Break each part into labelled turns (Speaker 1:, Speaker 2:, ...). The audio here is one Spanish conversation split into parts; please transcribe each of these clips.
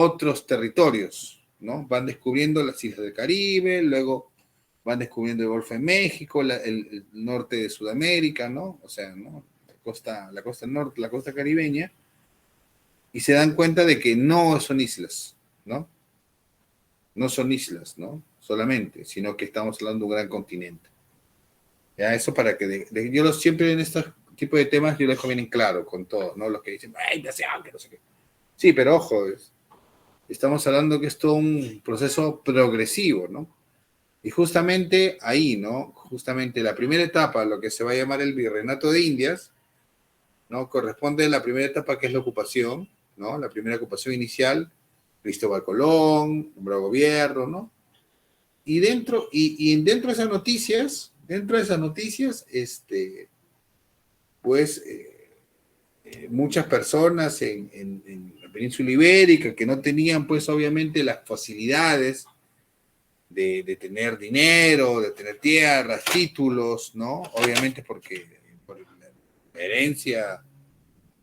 Speaker 1: otros territorios, ¿no? Van descubriendo las islas del Caribe, luego van descubriendo el Golfo de México, el norte de Sudamérica, ¿no? O sea, ¿no? La costa norte, la costa caribeña, y se dan cuenta de que no son islas, ¿no? No son islas, ¿no? Solamente, sino que estamos hablando de un gran continente. Ya, eso para que yo siempre en estos tipos de temas yo lo dejo bien en claro con todos, ¿no? Los que dicen, ¡ay, que no sé qué! Sí, pero ojo, estamos hablando que es todo un proceso progresivo, ¿no? Y justamente ahí, ¿no? Justamente la primera etapa, lo que se va a llamar el Virreinato de Indias, ¿no? Corresponde a la primera etapa que es la ocupación, ¿no? La primera ocupación inicial, Cristóbal Colón, nombrado gobierno, ¿no? Y dentro de esas noticias, pues muchas personas en la península ibérica que no tenían, pues obviamente, las facilidades de tener dinero, de tener tierras, títulos, ¿no? Obviamente porque por la herencia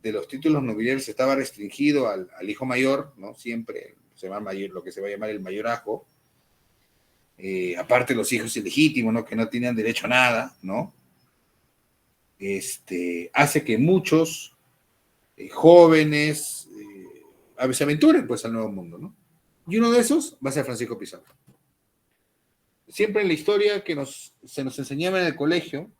Speaker 1: de los títulos nobiliarios estaba restringido al hijo mayor, ¿no? Siempre se llama mayor, lo que se va a llamar el mayorazgo. Aparte los hijos ilegítimos, ¿no? Que no tenían derecho a nada, ¿no? Hace que muchos jóvenes se aventuren pues al nuevo mundo, ¿no? Y uno de esos va a ser Francisco Pizarro. Siempre en la historia que se nos enseñaba en el colegio,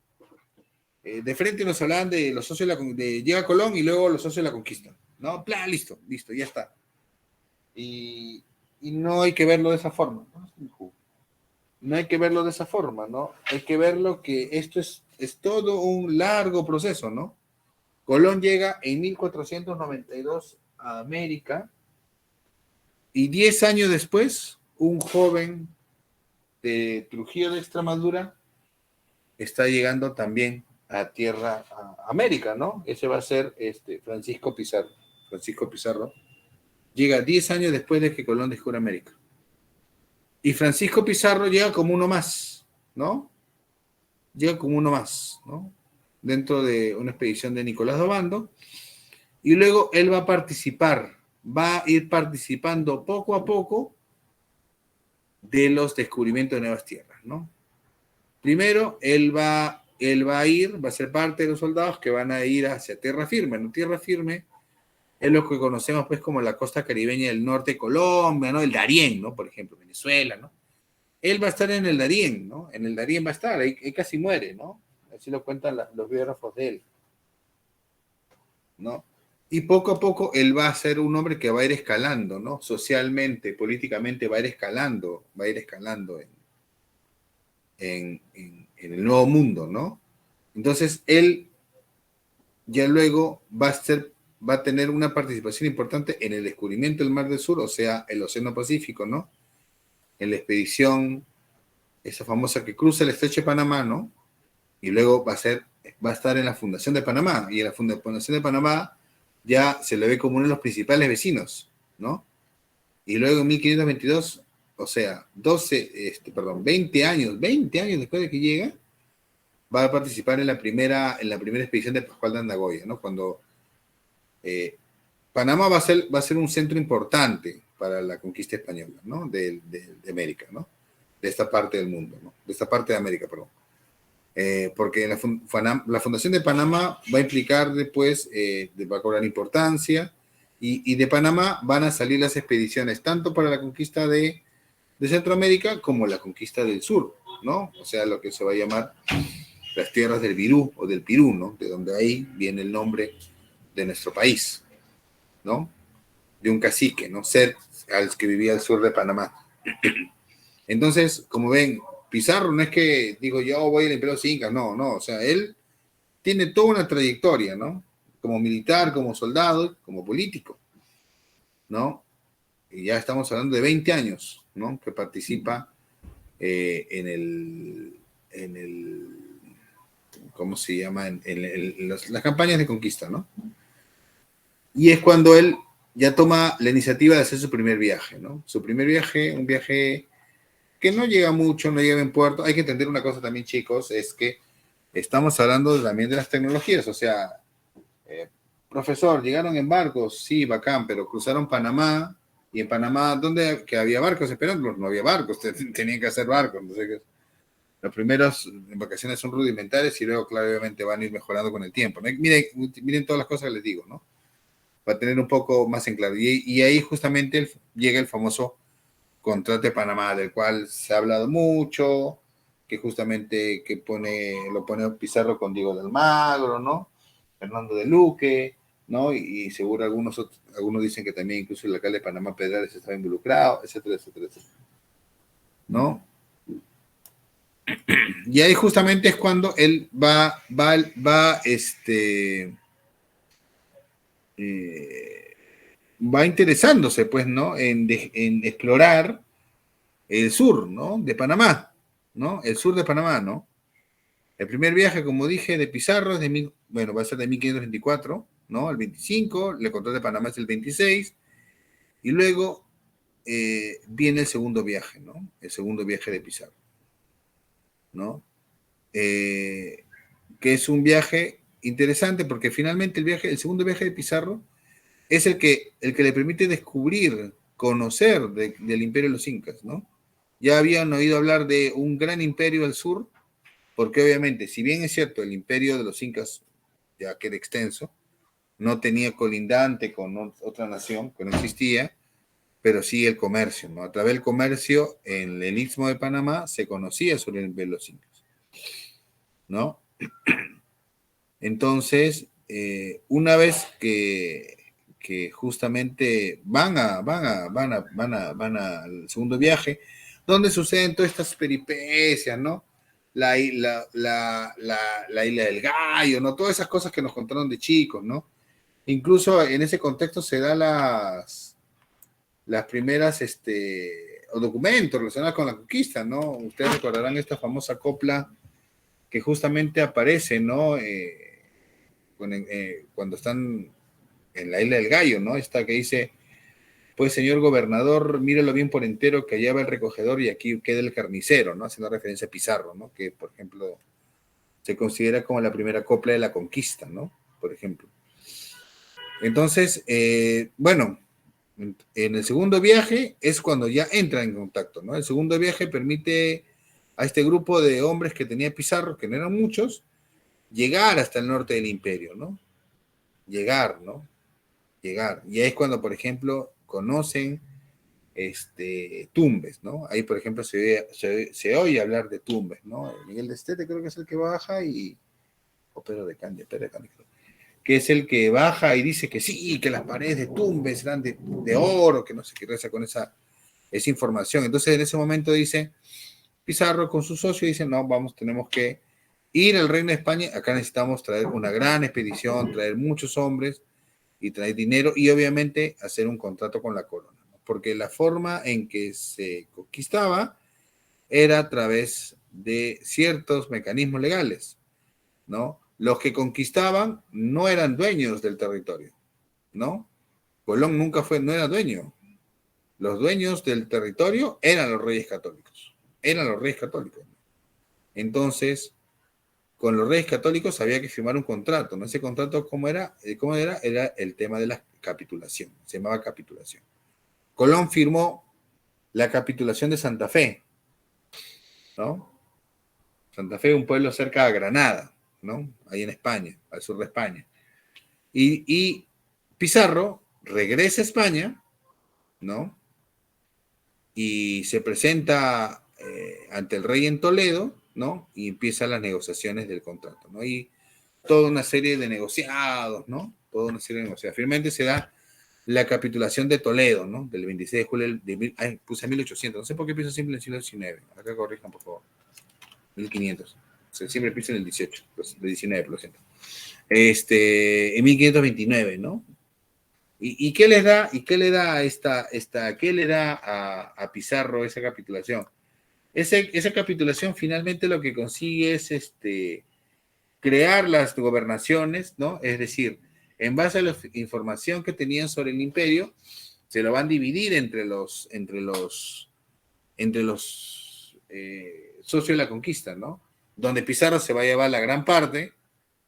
Speaker 1: de frente nos hablaban de los socios de llega Colón y luego los socios de la conquista, ¿no? Plan, listo, ya está. Y no hay que verlo de esa forma, ¿no? No hay que verlo de esa forma, ¿no? Hay que verlo que esto es todo un largo proceso, ¿no? Colón llega en 1492 a América y 10 años después, un joven de Trujillo de Extremadura está llegando también a tierra, a América, ¿no? Ese va a ser Francisco Pizarro. Francisco Pizarro llega 10 años después de que Colón descubre América. Y Francisco Pizarro llega como uno más, ¿no? Llega como uno más, ¿no? Dentro de una expedición de Nicolás de Obando. Y luego él va a ir participando poco a poco de los descubrimientos de nuevas tierras, ¿no? Primero, él va a ser parte de los soldados que van a ir hacia tierra firme, ¿no? Tierra firme es lo que conocemos pues como la costa caribeña del norte de Colombia, ¿no? El Darién, ¿no? Por ejemplo, Venezuela, ¿no? Él va a estar en el Darién, ¿no? En el Darién va a estar, ahí casi muere, ¿no? Así lo cuentan los biógrafos de él, ¿no? Y poco a poco él va a ser un hombre que va a ir escalando, ¿no? Socialmente, políticamente va a ir escalando en el nuevo mundo, ¿no? Entonces él ya luego va a tener una participación importante en el descubrimiento del Mar del Sur, o sea, el Océano Pacífico, ¿no? En la expedición, esa famosa que cruza el Estrecho de Panamá, ¿no? Y luego va a estar en la Fundación de Panamá, y en la Fundación de Panamá ya se le ve como uno de los principales vecinos, ¿no? Y luego en 1522, o sea, 20 años después de que llega, va a participar en la primera expedición de Pascual de Andagoya, ¿no? Cuando Panamá va a ser un centro importante para la conquista española, ¿no? De América, ¿no? De esta parte del mundo, ¿no? De esta parte de América, perdón. Porque la fundación de Panamá va a implicar después, va a cobrar importancia, y de Panamá van a salir las expediciones tanto para la conquista de Centroamérica como la conquista del sur, ¿no? O sea, lo que se va a llamar las tierras del Virú o del Pirú, ¿no? De donde ahí viene el nombre de nuestro país, ¿no? De un cacique, ¿no? Al que vivía al sur de Panamá. Entonces, como ven, Pizarro no es que digo yo voy al Imperio de los Incas, no, o sea, él tiene toda una trayectoria, ¿no? Como militar, como soldado, como político, ¿no? Y ya estamos hablando de 20 años, ¿no? Que participa en el, ¿cómo se llama? En las campañas de conquista, ¿no? Y es cuando él ya toma la iniciativa de hacer su primer viaje, ¿no? Su primer viaje, un viaje que no llega mucho, no llega en puerto. Hay que entender una cosa también, chicos, es que estamos hablando también de las tecnologías, o sea, profesor, llegaron en barcos, sí, bacán, pero cruzaron Panamá, Y en Panamá, ¿dónde que había barcos esperando? No había barcos, tenían que hacer barcos. No sé qué. Los primeros embarcaciones son rudimentales y luego claramente van a ir mejorando con el tiempo, ¿no? Miren todas las cosas que les digo, ¿no? Para tener un poco más en claro. Y ahí justamente llega el famoso contrato de Panamá, del cual se ha hablado mucho, que justamente lo pone Pizarro con Diego de Almagro, ¿no? Fernando de Luque, ¿no? Y seguro algunos dicen que también incluso el alcalde de Panamá, Pedrales, estaba involucrado, etcétera, etcétera, etcétera, ¿no? Y ahí justamente es cuando él eh, va interesándose, pues, ¿no? En explorar el sur, ¿no? De Panamá, ¿no? El sur de Panamá, ¿no? El primer viaje, como dije, de Pizarro es bueno, va a ser de 1524, ¿no? El 25, el contrato de Panamá es el 26, y luego viene el segundo viaje, ¿no? El segundo viaje de Pizarro, ¿no? Que es un viaje interesante porque finalmente el segundo viaje de Pizarro es el que le permite descubrir, conocer del imperio de los incas, ¿no? Ya habían oído hablar de un gran imperio al sur, porque obviamente, si bien es cierto, el imperio de los incas, ya que era extenso, no tenía colindante con otra nación, que no existía, pero sí el comercio, ¿no? A través del comercio, en el Istmo de Panamá se conocía sobre el imperio de los incas, ¿no? Entonces, una vez que justamente van al segundo viaje, donde suceden todas estas peripecias, ¿no? La isla del gallo, ¿no? Todas esas cosas que nos contaron de chicos, ¿no? Incluso en ese contexto se da las primeras, o documentos relacionados con la conquista, ¿no? Ustedes recordarán esta famosa copla que justamente aparece, ¿no? Cuando están en la isla del gallo, ¿no? Esta que dice, pues señor gobernador, míralo bien por entero, que allá va el recogedor y aquí queda el carnicero, ¿no? Haciendo referencia a Pizarro, ¿no? Que, por ejemplo, se considera como la primera copla de la conquista, ¿no? Por ejemplo. Entonces, bueno, en el segundo viaje es cuando ya entran en contacto, ¿no? El segundo viaje permite a este grupo de hombres que tenía Pizarro, que no eran muchos, llegar hasta el norte del imperio, ¿no? Llegar, ¿no? Llegar. Y ahí es cuando, por ejemplo, conocen Tumbes, ¿no? Ahí, por ejemplo, se oye hablar de Tumbes, ¿no? Miguel de Estete creo que es el que baja o Pedro de Candia, creo, que es el que baja y dice que sí, que las paredes de Tumbes eran de oro, que no sé qué reza con esa información. Entonces, en ese momento dice Pizarro con su socio, dice, no, tenemos que ir al Reino de España, acá necesitamos traer una gran expedición, traer muchos hombres y traer dinero y obviamente hacer un contrato con la corona, ¿no? Porque la forma en que se conquistaba era a través de ciertos mecanismos legales, ¿no? Los que conquistaban no eran dueños del territorio, ¿no? Colón no era dueño. Los dueños del territorio eran los reyes católicos. Eran los reyes católicos. Entonces, con los reyes católicos había que firmar un contrato, ¿no? Ese contrato, ¿cómo era? Era el tema de la capitulación, se llamaba capitulación. Colón firmó la capitulación de Santa Fe, ¿no? Santa Fe, un pueblo cerca de Granada, ¿no? Ahí en España, al sur de España. Y Pizarro regresa a España, ¿no? Y se presenta ante el rey en Toledo, ¿no? Y empiezan las negociaciones del contrato, ¿no? Y toda una serie de negociados, ¿no? Toda una serie de negociados. Finalmente se da la capitulación de Toledo, ¿no? Del 26 de julio puse 1800, no sé por qué pienso siempre en el siglo XIX, acá corrijan por favor, 1500, o sea, siempre pienso en el 18, el 19, por lo siento. En 1529, ¿no? ¿Y qué les da, qué le da a Pizarro esa capitulación? Esa capitulación finalmente lo que consigue es crear las gobernaciones, ¿no? Es decir, en base a la información que tenían sobre el imperio, se lo van a dividir entre los socios de la conquista, ¿no? Donde Pizarro se va a llevar la gran parte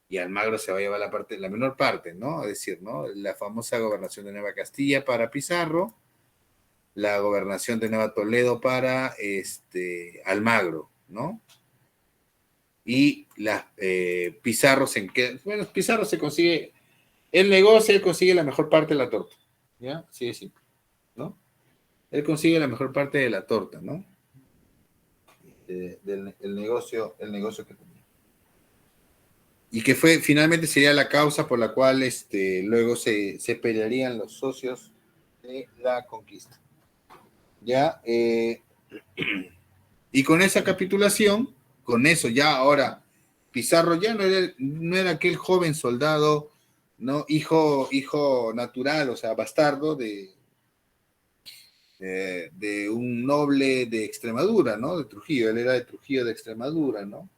Speaker 1: y Almagro se va a llevar la menor parte, ¿no? Es decir, ¿no? La famosa gobernación de Nueva Castilla para Pizarro, la gobernación de Nueva Toledo para Almagro, ¿no? Y Pizarro Pizarro se consigue, él negocia, él consigue la mejor parte de la torta, ¿ya? Así de simple, ¿no? Él consigue la mejor parte de la torta, ¿no? El negocio que tenía. Y que finalmente sería la causa por la cual luego se pelearían los socios de la conquista. ¿Ya? Y con esa capitulación, con eso ya ahora, Pizarro ya no era aquel joven soldado, ¿no? Hijo natural, o sea, bastardo de un noble de Extremadura, ¿no? De Trujillo, él era de Trujillo de Extremadura, ¿no?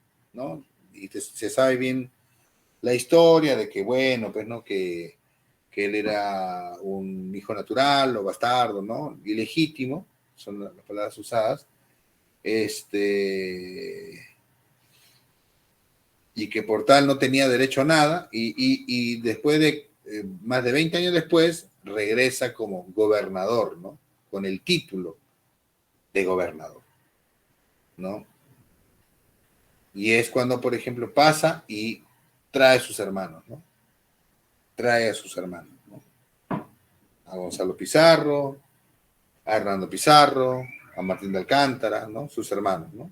Speaker 1: Y se sabe bien la historia de que, bueno, pues, ¿no? Que él era un hijo natural o bastardo, ¿no? Ilegítimo, son las palabras usadas, y que por tal no tenía derecho a nada, y después de, más de 20 años después, regresa como gobernador, ¿no? Con el título de gobernador, ¿no? Y es cuando, por ejemplo, pasa y trae a sus hermanos, ¿no? Trae a sus hermanos, ¿no? A Gonzalo Pizarro, a Hernando Pizarro, a Martín de Alcántara, ¿no? Sus hermanos, ¿no?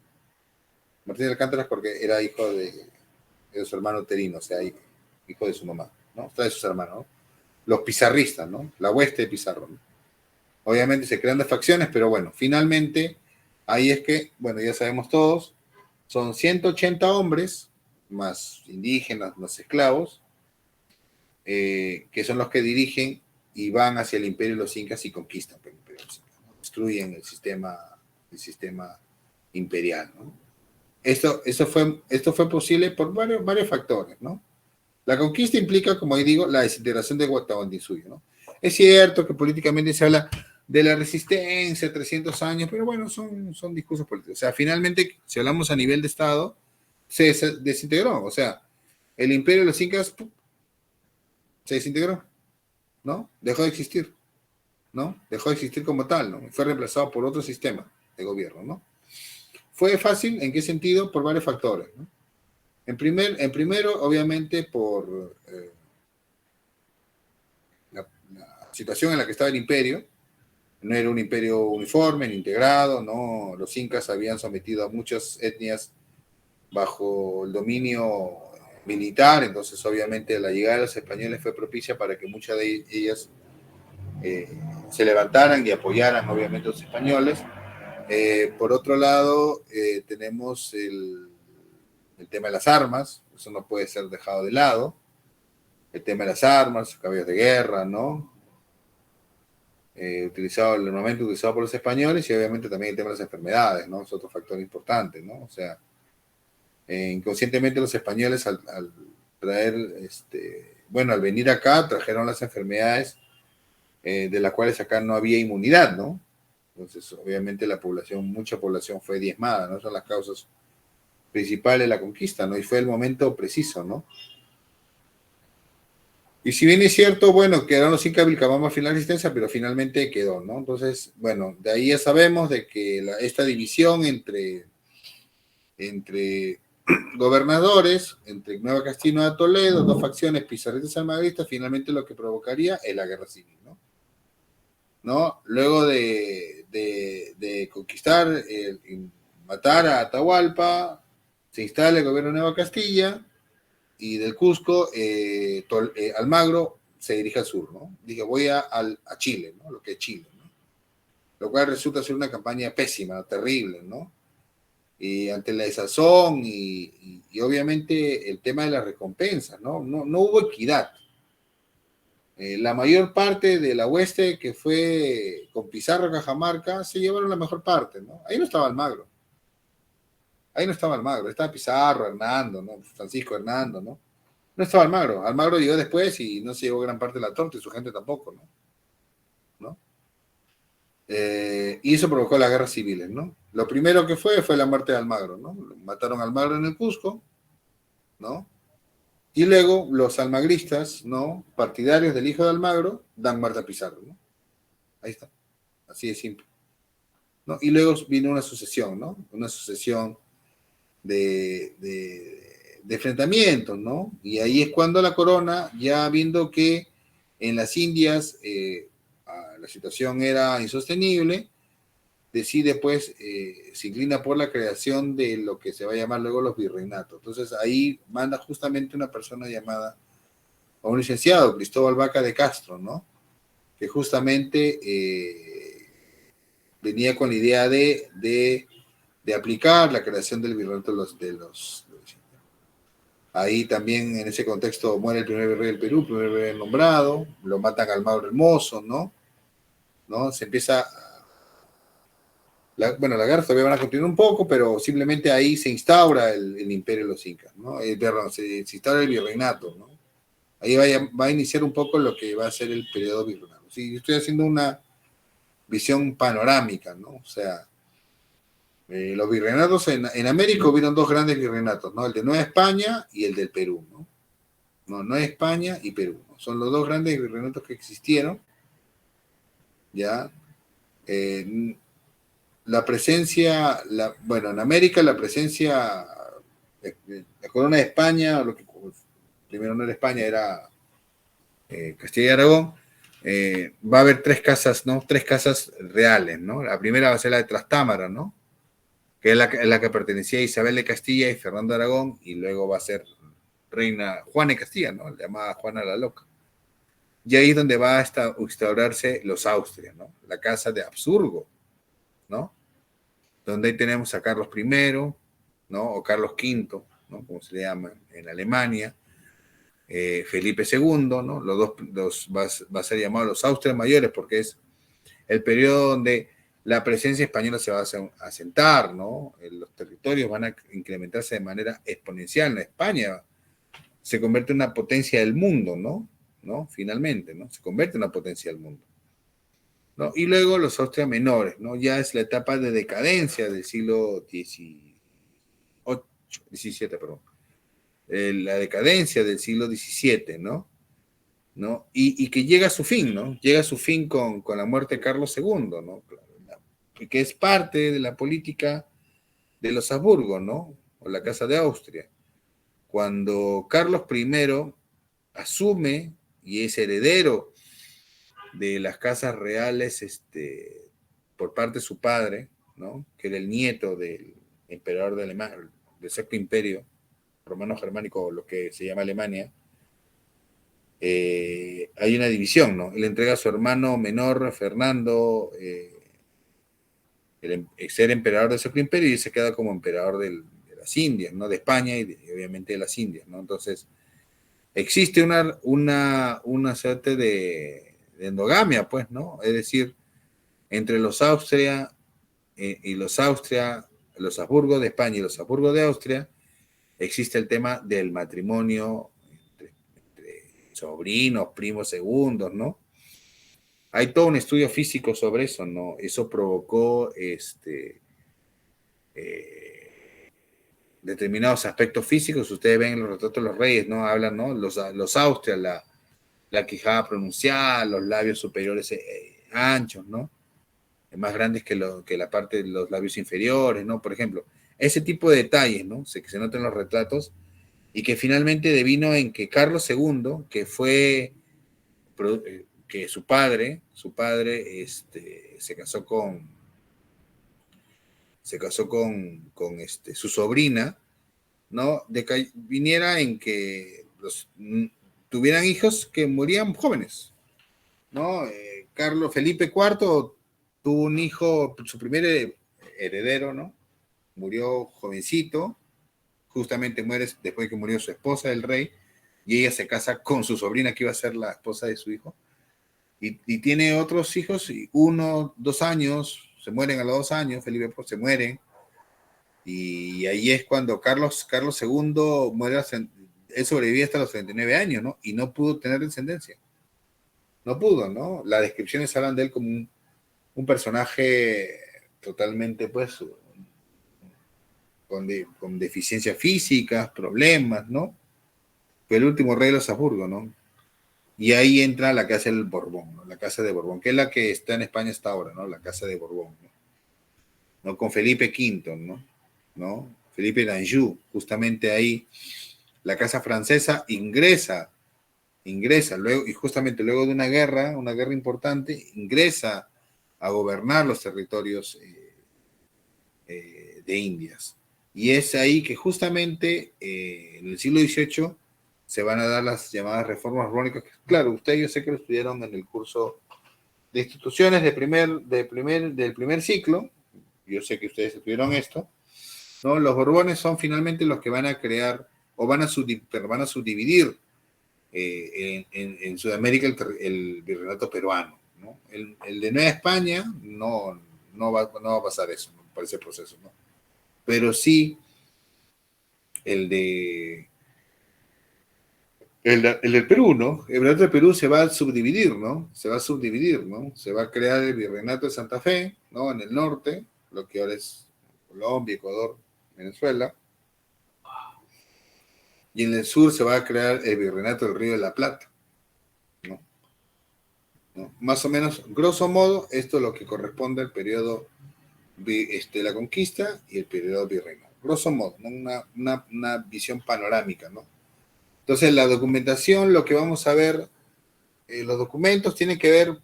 Speaker 1: Martín de Alcántara es porque era hijo de su hermano Terino, o sea, hijo de su mamá, ¿no? Trae a sus hermanos, ¿no? Los pizarristas, ¿no? La hueste de Pizarro, ¿no? Obviamente se crean de facciones, pero bueno, finalmente, ahí es que, bueno, ya sabemos todos, son 180 hombres, más indígenas, más esclavos, que son los que dirigen y van hacia el imperio de los incas y conquistan el imperio de los incas, ¿no? Destruyen el sistema imperial, ¿no? Esto fue posible por varios factores, ¿no? La conquista implica, como digo, la desintegración de Guatahuantinsuyo, ¿no? Es cierto que políticamente se habla de la resistencia, 300 años, pero bueno, son discursos políticos. O sea, finalmente, si hablamos a nivel de Estado, se desintegró. O sea, el imperio de los incas se desintegró, ¿no? Dejó de existir, ¿no? Dejó de existir como tal, ¿no? Fue reemplazado por otro sistema de gobierno, ¿no? Fue fácil, ¿en qué sentido? Por varios factores, ¿no? En primero, obviamente, por la situación en la que estaba el imperio. No era un imperio uniforme ni integrado, ¿no? Los incas habían sometido a muchas etnias bajo el dominio militar, entonces obviamente la llegada de los españoles fue propicia para que muchas de ellas se levantaran y apoyaran obviamente a los españoles. Por otro lado, tenemos el tema de las armas, eso no puede ser dejado de lado. El tema de las armas, caballos de guerra, ¿no? Normalmente utilizado por los españoles, y obviamente también el tema de las enfermedades, ¿no? Es otro factor importante, ¿no? O sea, inconscientemente los españoles al traer, bueno, al venir acá trajeron las enfermedades de las cuales acá no había inmunidad, ¿no? Entonces, obviamente mucha población fue diezmada, ¿no? Son las causas principales de la conquista, ¿no? Y fue el momento preciso, ¿no? Y si bien es cierto, bueno, quedaron los incas Vilcabamba fin la resistencia, pero finalmente quedó, ¿no? Entonces, bueno, de ahí ya sabemos de que esta división entre gobernadores, entre Nueva Castilla y Nueva Toledo, dos facciones pizarristas y almagristas, finalmente lo que provocaría es la guerra civil, ¿no? ¿No? Luego de conquistar, matar a Atahualpa, se instala el gobierno de Nueva Castilla, y del Cusco, Almagro se dirige al sur, ¿no? Dije, voy a Chile, ¿no? Lo que es Chile, ¿no? Lo cual resulta ser una campaña pésima, terrible, ¿no? Y ante la desazón y obviamente el tema de las recompensas, ¿no? No hubo equidad. La mayor parte de la hueste que fue con Pizarro, Cajamarca, se llevaron la mejor parte, ¿no? Ahí no estaba Almagro. Ahí no estaba Almagro, estaba Pizarro, Hernando, ¿no? Francisco Hernando, ¿no? No estaba Almagro. Almagro llegó después y no se llevó gran parte de la torta y su gente tampoco, ¿no? ¿No? Y eso provocó las guerras civiles, ¿no? Lo primero que fue la muerte de Almagro, ¿no? Mataron a Almagro en el Cusco, ¿no? Y luego los almagristas, ¿no? Partidarios del hijo de Almagro, dan muerte a Pizarro, ¿no? Ahí está. así de simple, ¿no? Y luego vino una sucesión, ¿no? Una sucesión de enfrentamientos, ¿no? Y ahí es cuando la corona, ya viendo que en las Indias la situación era insostenible, decide pues, se inclina por la creación de lo que se va a llamar luego los virreinatos. Entonces ahí manda justamente una persona llamada, a un licenciado, Cristóbal Vaca de Castro, ¿no? Que justamente venía con la idea de aplicar la creación del virreinato de los. Ahí también en ese contexto muere el primer virrey del Perú, el primer virrey nombrado, lo matan al Mauro Hermoso, ¿no? ¿No? Se empieza, bueno, la guerra todavía van a continuar un poco, pero simplemente ahí se instaura el imperio de los incas, ¿no? Perdón, se instaura el virreinato, ¿no? Ahí va a iniciar un poco lo que va a ser el periodo virreinal. Sí, estoy haciendo una visión panorámica, ¿no? O sea, los virreinatos en América hubieron dos grandes virreinatos, ¿no? El de Nueva España y el del Perú, ¿no? No, Nueva España y Perú, ¿no? Son los dos grandes virreinatos que existieron, ¿ya? Eh, la presencia, bueno, en América la presencia de la corona de España, lo que primero no era España, era Castilla y Aragón, va a haber tres casas, ¿no? Tres casas reales, ¿no? La primera va a ser la de Trastámara, ¿no? Que es la que pertenecía a Isabel de Castilla y Fernando de Aragón, y luego va a ser reina Juana de Castilla, ¿no? Llamada Juana la Loca. Y ahí es donde va a instaurarse los Austrias, ¿no? La casa de Habsburgo, ¿no? Donde ahí tenemos a Carlos I, ¿no? O Carlos V, ¿no? Como se le llama en Alemania, Felipe II, ¿no? Va a ser llamado los Austrias mayores porque es el periodo donde la presencia española se va a asentar, ¿no? Los territorios van a incrementarse de manera exponencial. España se convierte en una potencia del mundo, ¿no? Finalmente, ¿no? Se convierte en una potencia del mundo, ¿no? Y luego los Austrias menores, ¿no? Ya es la etapa de decadencia del siglo XVII, perdón. La decadencia del siglo XVII, ¿no? Y que llega a su fin, ¿no? Llega a su fin con la muerte de Carlos II, ¿no? Que es parte de la política de los Habsburgo, ¿no? O la Casa de Austria. Cuando Carlos I asume y es heredero de las casas reales por parte de su padre, ¿no? Que era el nieto del emperador de Alemania, del Sacro Imperio Romano Germánico, lo que se llama Alemania, hay una división, ¿no? Él entrega a su hermano menor, Fernando, ser emperador del Sacro Imperio, y se queda como emperador de las Indias, ¿no? De España y obviamente de las Indias, ¿no? Entonces, existe una suerte de endogamia, pues, ¿no? Es decir, entre los Austria y los Habsburgo de España y los Habsburgo de Austria, existe el tema del matrimonio entre sobrinos, primos segundos, ¿no? Hay todo un estudio físico sobre eso, ¿no? Eso provocó determinados aspectos físicos. Ustedes ven en los retratos de los reyes, ¿no? Hablan, ¿no? Los Austrias, la quijada pronunciada, los labios superiores anchos, ¿no? Más grandes que la parte de los labios inferiores, ¿no? Por ejemplo, ese tipo de detalles, ¿no? Que se notan en los retratos y que finalmente devino en que Carlos II, que fue que su padre se casó con su sobrina, ¿no? Viniera en que tuvieran hijos que morían jóvenes, ¿no? Felipe IV tuvo un hijo, su primer heredero, ¿no? Murió jovencito, justamente muere después de que murió su esposa, el rey, y ella se casa con su sobrina que iba a ser la esposa de su hijo, y tiene otros hijos, y 1, 2 años, se mueren a los 2 años, Felipe se muere, y ahí es cuando Carlos II muere, él sobrevive hasta los 39 años, ¿no? Y no pudo tener descendencia. No pudo, ¿no? Las descripciones hablan de él como un personaje totalmente, pues, con deficiencias físicas, problemas, ¿no? Fue el último rey de los Habsburgo, ¿no? Y ahí entra la Casa del Borbón, ¿no? La Casa de Borbón, que es la que está en España hasta ahora, ¿no? La Casa de Borbón, ¿no? ¿No? Con Felipe V, ¿no? ¿No? Felipe d'Anjou, justamente ahí, la Casa Francesa ingresa luego, y justamente luego de una guerra importante, ingresa a gobernar los territorios de Indias. Y es ahí que justamente en el siglo XVIII se van a dar las llamadas reformas borbónicas. Claro, ustedes yo sé que lo estudiaron en el curso de instituciones del primer ciclo, yo sé que ustedes estudiaron esto, ¿no? Los Borbones son finalmente los que van a crear o van a subdividir en Sudamérica el virreinato peruano, ¿no? El de Nueva España no va a pasar eso, ¿no? Por ese proceso, ¿no? Pero sí el del Perú, ¿no? El virreinato de Perú se va a subdividir, ¿no? Se va a crear el virreinato de Santa Fe, ¿no? En el norte, lo que ahora es Colombia, Ecuador, Venezuela. Y en el sur se va a crear el virreinato del Río de la Plata, ¿no? ¿No? Más o menos, grosso modo, esto es lo que corresponde al periodo de la conquista y el periodo virreinal. Grosso modo, ¿no? Una visión panorámica, ¿no? Entonces, la documentación, lo que vamos a ver, los documentos tienen que ver,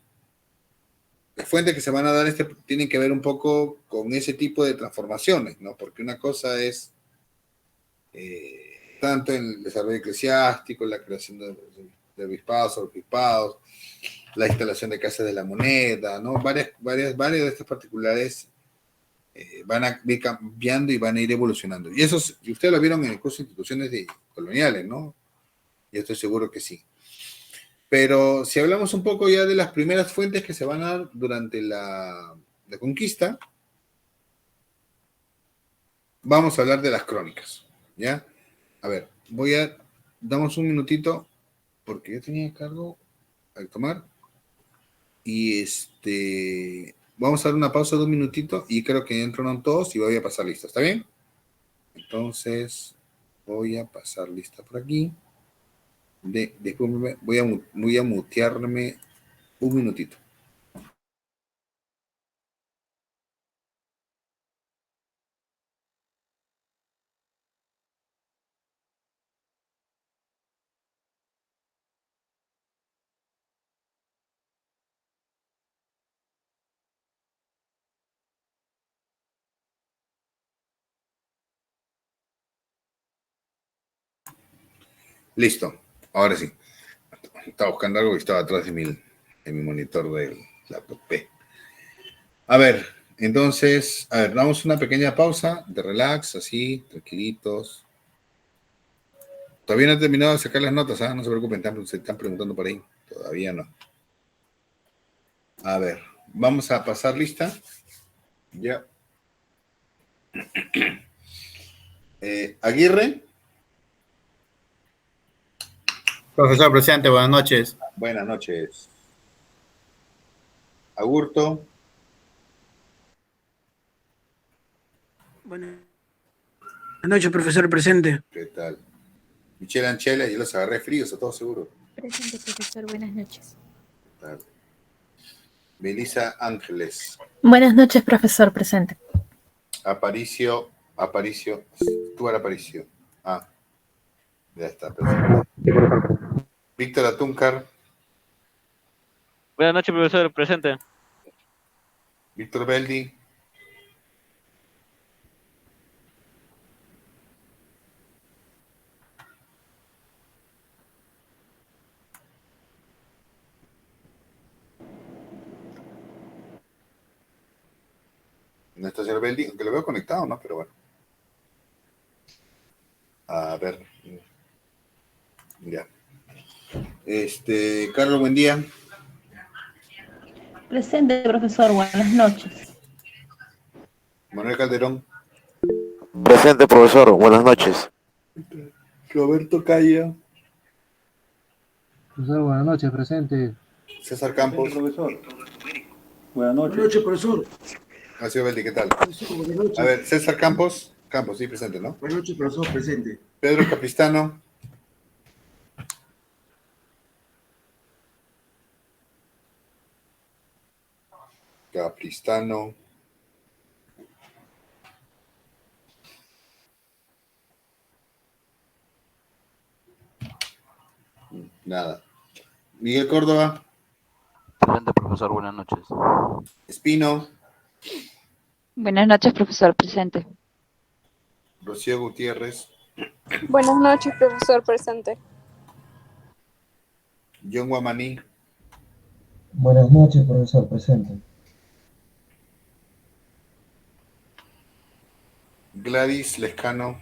Speaker 1: las fuentes que se van a dar tienen que ver un poco con ese tipo de transformaciones, ¿no? Porque una cosa es tanto en el desarrollo eclesiástico, la creación de obispados, la instalación de casas de la moneda, ¿no? Varias de estas particulares van a ir cambiando y van a ir evolucionando. Y ustedes lo vieron en el curso de instituciones coloniales, ¿no? Yo estoy seguro que sí. Pero si hablamos un poco ya de las primeras fuentes que se van a dar durante la conquista, vamos a hablar de las crónicas, ¿ya? A ver, damos un minutito, porque yo tenía cargo al tomar, y vamos a dar una pausa de un minutito, y creo que entraron todos, y voy a pasar lista, ¿está bien? Entonces, voy a pasar lista por aquí. Después voy a mutearme un minutito. Listo, ahora sí. Estaba buscando algo que estaba atrás de mi monitor del laptop P. A ver, entonces, damos una pequeña pausa de relax, así, tranquilitos. Todavía no he terminado de sacar las notas, ¿ah? No se preocupen, se están preguntando por ahí. Todavía no. A ver, vamos a pasar lista. Ya. Aguirre.
Speaker 2: Profesor presente, buenas noches.
Speaker 1: Buenas noches. Agurto.
Speaker 3: Buenas noches, profesor presente.
Speaker 1: ¿Qué tal? Michelle Anchela, yo los agarré fríos, a todos seguro.
Speaker 4: Presente, profesor, buenas noches.
Speaker 1: ¿Qué tal? Melissa Ángeles.
Speaker 4: Buenas noches, profesor presente.
Speaker 1: Aparicio. Tú eres Aparicio. Ah, ya está, presente. Víctor Atúncar.
Speaker 5: Buenas noches, profesor presente.
Speaker 1: Víctor Beldi. No está el señor Beldi, aunque lo veo conectado, ¿no? Pero bueno. A ver. Ya. Carlos, buen día.
Speaker 6: Presente, profesor, buenas noches.
Speaker 1: Manuel Calderón.
Speaker 7: Presente, profesor, buenas noches.
Speaker 1: Roberto Calla.
Speaker 8: Profesor, buenas noches, presente.
Speaker 1: César Campos.
Speaker 9: Profesor. Buenas noches.
Speaker 3: Buenas noches, profesor.
Speaker 1: Señor Beldi, ¿qué tal?
Speaker 3: Profesor, buenas noches.
Speaker 1: A ver, César Campos. Campos, sí, presente, ¿no?
Speaker 3: Buenas noches, profesor presente.
Speaker 1: Pedro Capistrano. Capristano. Nada. Miguel Córdoba.
Speaker 5: Presente, profesor, buenas noches.
Speaker 1: Espino.
Speaker 8: Buenas noches, profesor presente.
Speaker 1: Rocío Gutiérrez.
Speaker 10: Buenas noches, profesor presente.
Speaker 1: John Guamaní.
Speaker 11: Buenas noches, profesor presente.
Speaker 1: Gladys Lescano.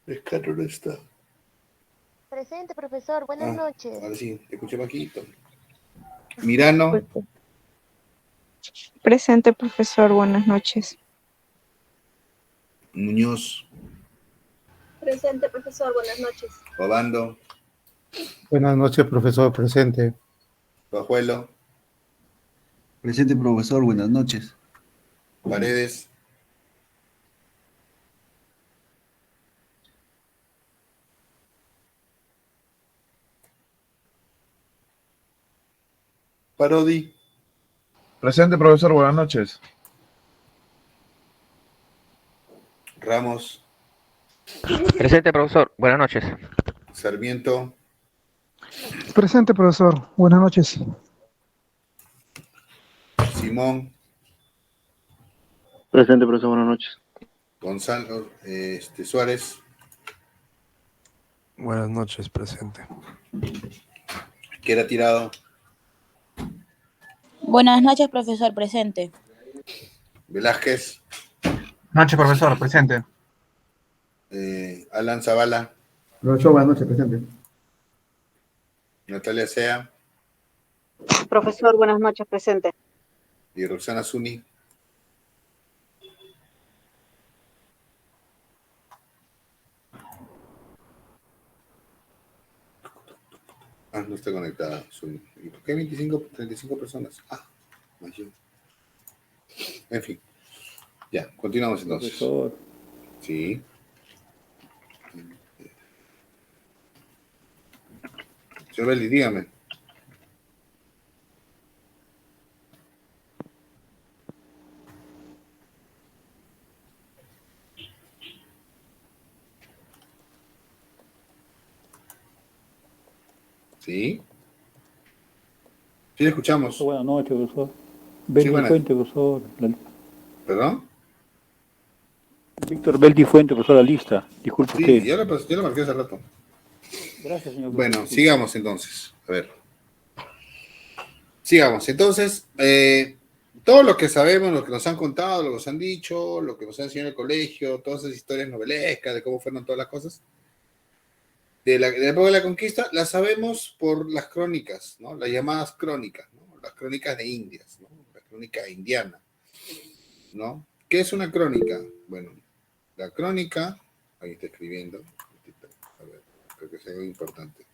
Speaker 1: Lescano no está.
Speaker 12: Presente, profesor. Buenas noches.
Speaker 1: Ahora sí, te escuché bajito. Mirano.
Speaker 10: Presente, profesor. Buenas noches.
Speaker 1: Muñoz.
Speaker 12: Presente, profesor. Buenas noches.
Speaker 1: Obando.
Speaker 2: Buenas noches, profesor presente.
Speaker 1: Pajuelo.
Speaker 13: Presente, profesor. Buenas noches.
Speaker 1: Paredes. Parodi.
Speaker 14: Presente, profesor, buenas noches.
Speaker 1: Ramos.
Speaker 15: Presente, profesor, buenas noches.
Speaker 1: Sarmiento.
Speaker 16: Presente, profesor, buenas noches.
Speaker 1: Simón.
Speaker 7: Presente, profesor, buenas noches.
Speaker 1: Gonzalo Suárez.
Speaker 17: Buenas noches, presente.
Speaker 1: Queda tirado.
Speaker 6: Buenas noches, profesor presente.
Speaker 1: Velázquez.
Speaker 2: Noche, profesor presente.
Speaker 1: Alan Zavala.
Speaker 2: Profesor, buenas noches, presente.
Speaker 1: Natalia Sea.
Speaker 18: Profesor, buenas noches, presente.
Speaker 1: Y Roxana Zuni. No está conectada. Zuni. ¿Y por qué 35 personas? Más yo. En fin. Ya, continuamos entonces.
Speaker 9: Profesor.
Speaker 1: Sí. Señor Belli, dígame. ¿Sí? Sí, le escuchamos.
Speaker 9: Buenas noches, profesor. Beldi
Speaker 1: buenas.
Speaker 9: Fuente, profesor.
Speaker 1: ¿Perdón?
Speaker 9: Víctor Beldi Fuente, profesor, la lista. Disculpe
Speaker 1: Sí,
Speaker 9: usted.
Speaker 1: ya lo marqué hace rato.
Speaker 9: Gracias, señor.
Speaker 1: Bueno,
Speaker 9: profesor.
Speaker 1: sigamos entonces. A ver. Sigamos. Entonces, todo lo que sabemos, lo que nos han contado, lo que nos han dicho, lo que nos han enseñado en el colegio, todas esas historias novelescas de cómo fueron todas las cosas, de la época de la conquista, las sabemos por las crónicas, ¿no? Las llamadas crónicas, ¿no? Las crónicas de Indias, ¿no? La crónica indiana, ¿no? ¿Qué es una crónica? Bueno, la crónica, ahí está escribiendo, a ver, creo que es algo importante.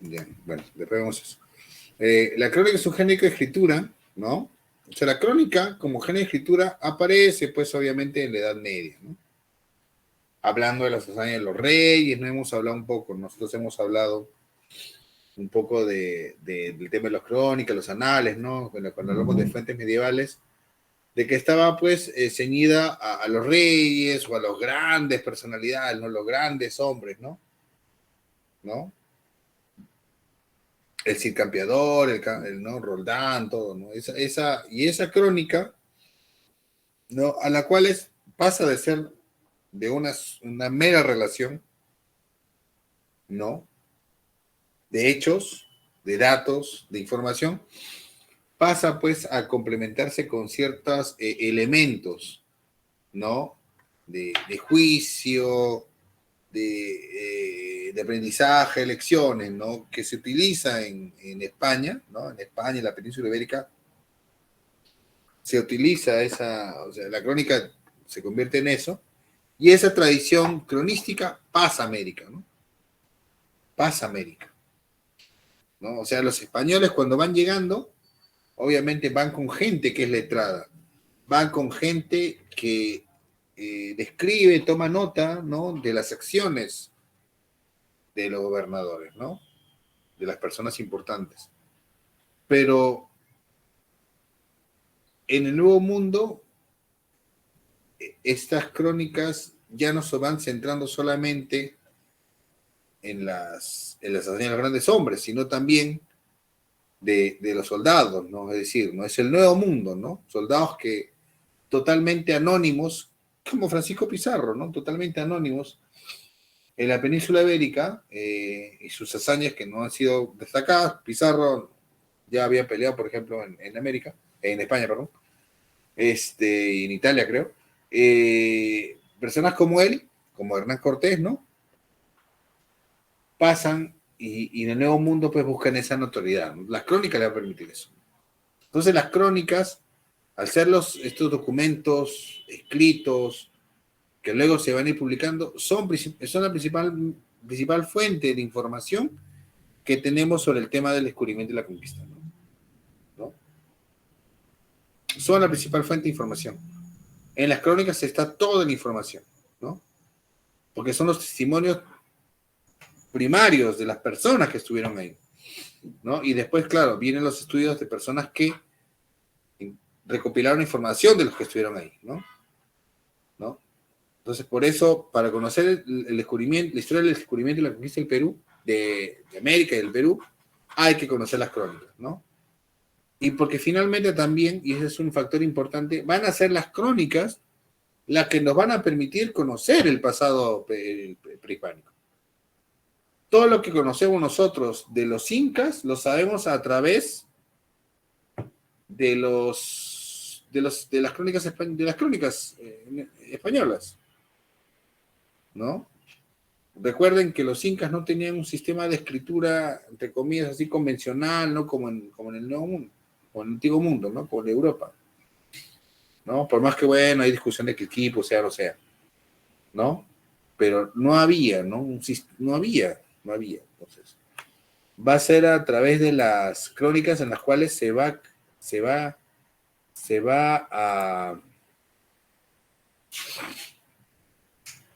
Speaker 1: Ya, bueno, después vemos eso. La crónica es un género de escritura, ¿no? O sea, la crónica, como género de escritura, aparece, pues, obviamente, en la Edad Media, ¿no? Hablando de las hazañas de los reyes, ¿no? Hemos hablado un poco, nosotros hemos hablado un poco del tema de las crónicas, los anales, ¿no? Cuando hablamos de fuentes medievales, de que estaba, pues, ceñida a los reyes o a los grandes personalidades, ¿no? Los grandes hombres, ¿no? ¿No? El Cid Campeador, el ¿no? Roldán, todo, ¿no? Esa crónica, ¿no? A la cual pasa de ser de una mera relación, ¿no? De hechos, de datos, de información, pasa pues a complementarse con ciertos elementos, ¿no? De juicio, de aprendizaje, lecciones, ¿no? Que se utiliza en España, ¿no? En España, en la península ibérica, se utiliza o sea, la crónica se convierte en eso, y esa tradición cronística pasa a América, ¿no? Pasa a América, ¿no? O sea, los españoles cuando van llegando, obviamente van con gente que es letrada, van con gente que describe, toma nota, ¿no? De las acciones de los gobernadores, ¿no? De las personas importantes. Pero en el Nuevo Mundo, estas crónicas ya no se van centrando solamente en las hazañas de los grandes hombres, sino también de los soldados, ¿no? Es decir, ¿no? Es el Nuevo Mundo, ¿no? Soldados que totalmente anónimos, como Francisco Pizarro, ¿no? Totalmente anónimos en la península ibérica, y sus hazañas que no han sido destacadas. Pizarro ya había peleado, por ejemplo, en América, en España, perdón, y en Italia, creo. Personas como él, como Hernán Cortés, ¿no? Pasan y en el Nuevo Mundo pues buscan esa notoriedad, ¿no? Las crónicas le van a permitir eso. Entonces las crónicas, al ser estos documentos escritos que luego se van a ir publicando, son la principal fuente de información que tenemos sobre el tema del descubrimiento y la conquista, ¿no? Son la principal fuente de información. En las crónicas está toda la información, ¿no? Porque son los testimonios primarios de las personas que estuvieron ahí, ¿no? Y después, claro, vienen los estudios de personas que recopilaron información de los que estuvieron ahí, ¿no? Entonces, por eso, para conocer el descubrimiento, la historia del descubrimiento y la conquista del Perú, de América y del Perú, hay que conocer las crónicas, ¿no? Y porque finalmente también, y ese es un factor importante, van a ser las crónicas las que nos van a permitir conocer el pasado prehispánico. Todo lo que conocemos nosotros de los incas lo sabemos a través de las crónicas españolas, ¿no? Recuerden que los incas no tenían un sistema de escritura, entre comillas, así convencional, ¿no? Como en el Nuevo Mundo, o en el Antiguo Mundo, ¿no? Como en Europa, ¿no? Por más que, bueno, hay discusión de que equipo sea o sea, ¿no? Pero no había, ¿no? No había. Entonces, va a ser a través de las crónicas en las cuales se va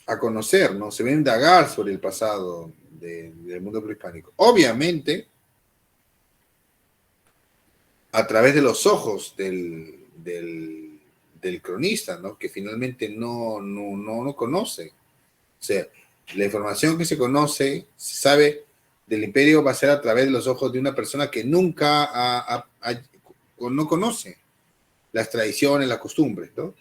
Speaker 1: a conocer, ¿no? Se va a indagar sobre el pasado del mundo prehispánico. Obviamente, a través de los ojos del cronista, ¿no? Que finalmente no conoce. O sea, la información que se conoce, se sabe del imperio, va a ser a través de los ojos de una persona que nunca no conoce las tradiciones, las costumbres, ¿no?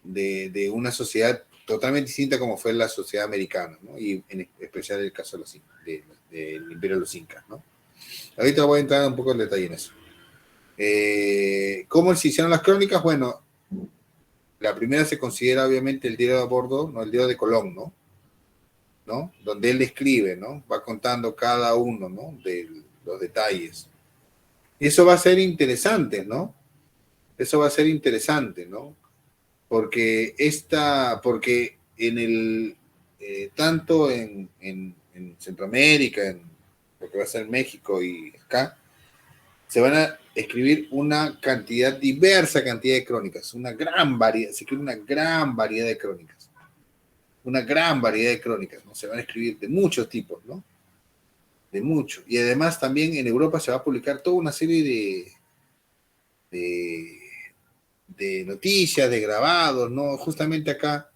Speaker 1: De una sociedad totalmente distinta como fue la sociedad americana, ¿no? Y en especial el caso de del imperio de los incas, ¿no? Ahorita voy a entrar un poco en detalle en eso. ¿Cómo se hicieron las crónicas? Bueno, la primera se considera obviamente el diario de a bordo, ¿no? El diario de Colón, ¿no? Donde él describe, ¿no? Va contando cada uno, ¿no? De los detalles. Y eso va a ser interesante, ¿no? Eso va a ser interesante, ¿no? Porque tanto en Centroamérica, en lo que va a ser México y acá, se van a escribir una diversa cantidad de crónicas, se escribe una gran variedad de crónicas. ¿No? Se van a escribir de muchos tipos, ¿no? De muchos. Y además también en Europa se va a publicar toda una serie de noticias, de grabados, ¿no? Justamente acá,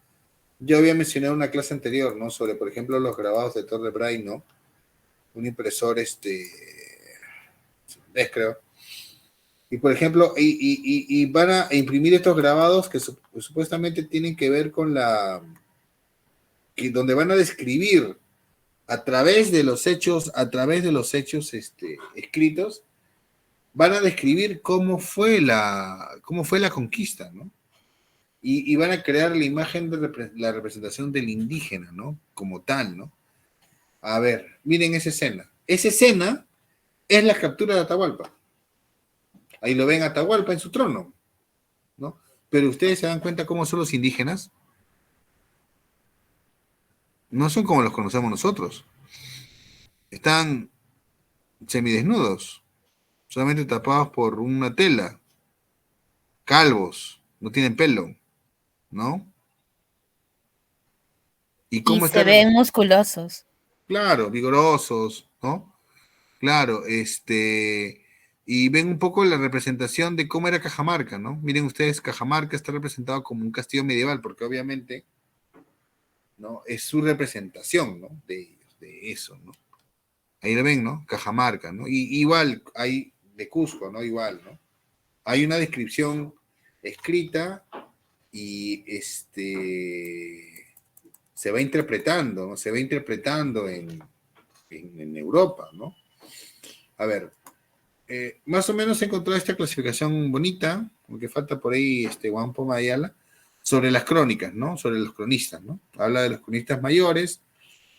Speaker 1: yo había mencionado en una clase anterior, ¿no? Sobre, por ejemplo, los grabados de Torre Braille, ¿no? Un impresor, creo. Y, por ejemplo, y van a imprimir estos grabados que supuestamente tienen que ver con donde van a describir a través de los hechos escritos, van a describir cómo fue la conquista, ¿no? Y van a crear la imagen de la representación del indígena, ¿no? Como tal, ¿no? A ver, miren esa escena. Esa escena es la captura de Atahualpa. Ahí lo ven a Atahualpa en su trono, ¿no? Pero ustedes se dan cuenta cómo son los indígenas. No son como los conocemos nosotros. Están semidesnudos, solamente tapados por una tela, calvos, no tienen pelo, ¿no? ¿Y cómo
Speaker 4: se ven musculosos.
Speaker 1: Claro, vigorosos, ¿no? Claro, y ven un poco la representación de cómo era Cajamarca, ¿no? Miren ustedes, Cajamarca está representado como un castillo medieval, porque obviamente, ¿no? Es su representación, ¿no? De ellos, de eso, ¿no? Ahí lo ven, ¿no? Cajamarca, ¿no? Y igual hay de Cusco, ¿no? Igual, ¿no? Hay una descripción escrita y se va interpretando, ¿no? Se va interpretando en Europa, ¿no? A ver, más o menos he encontrado esta clasificación bonita, porque falta por ahí Juan Poma Ayala, sobre las crónicas, ¿no? Sobre los cronistas, ¿no? Habla de los cronistas mayores,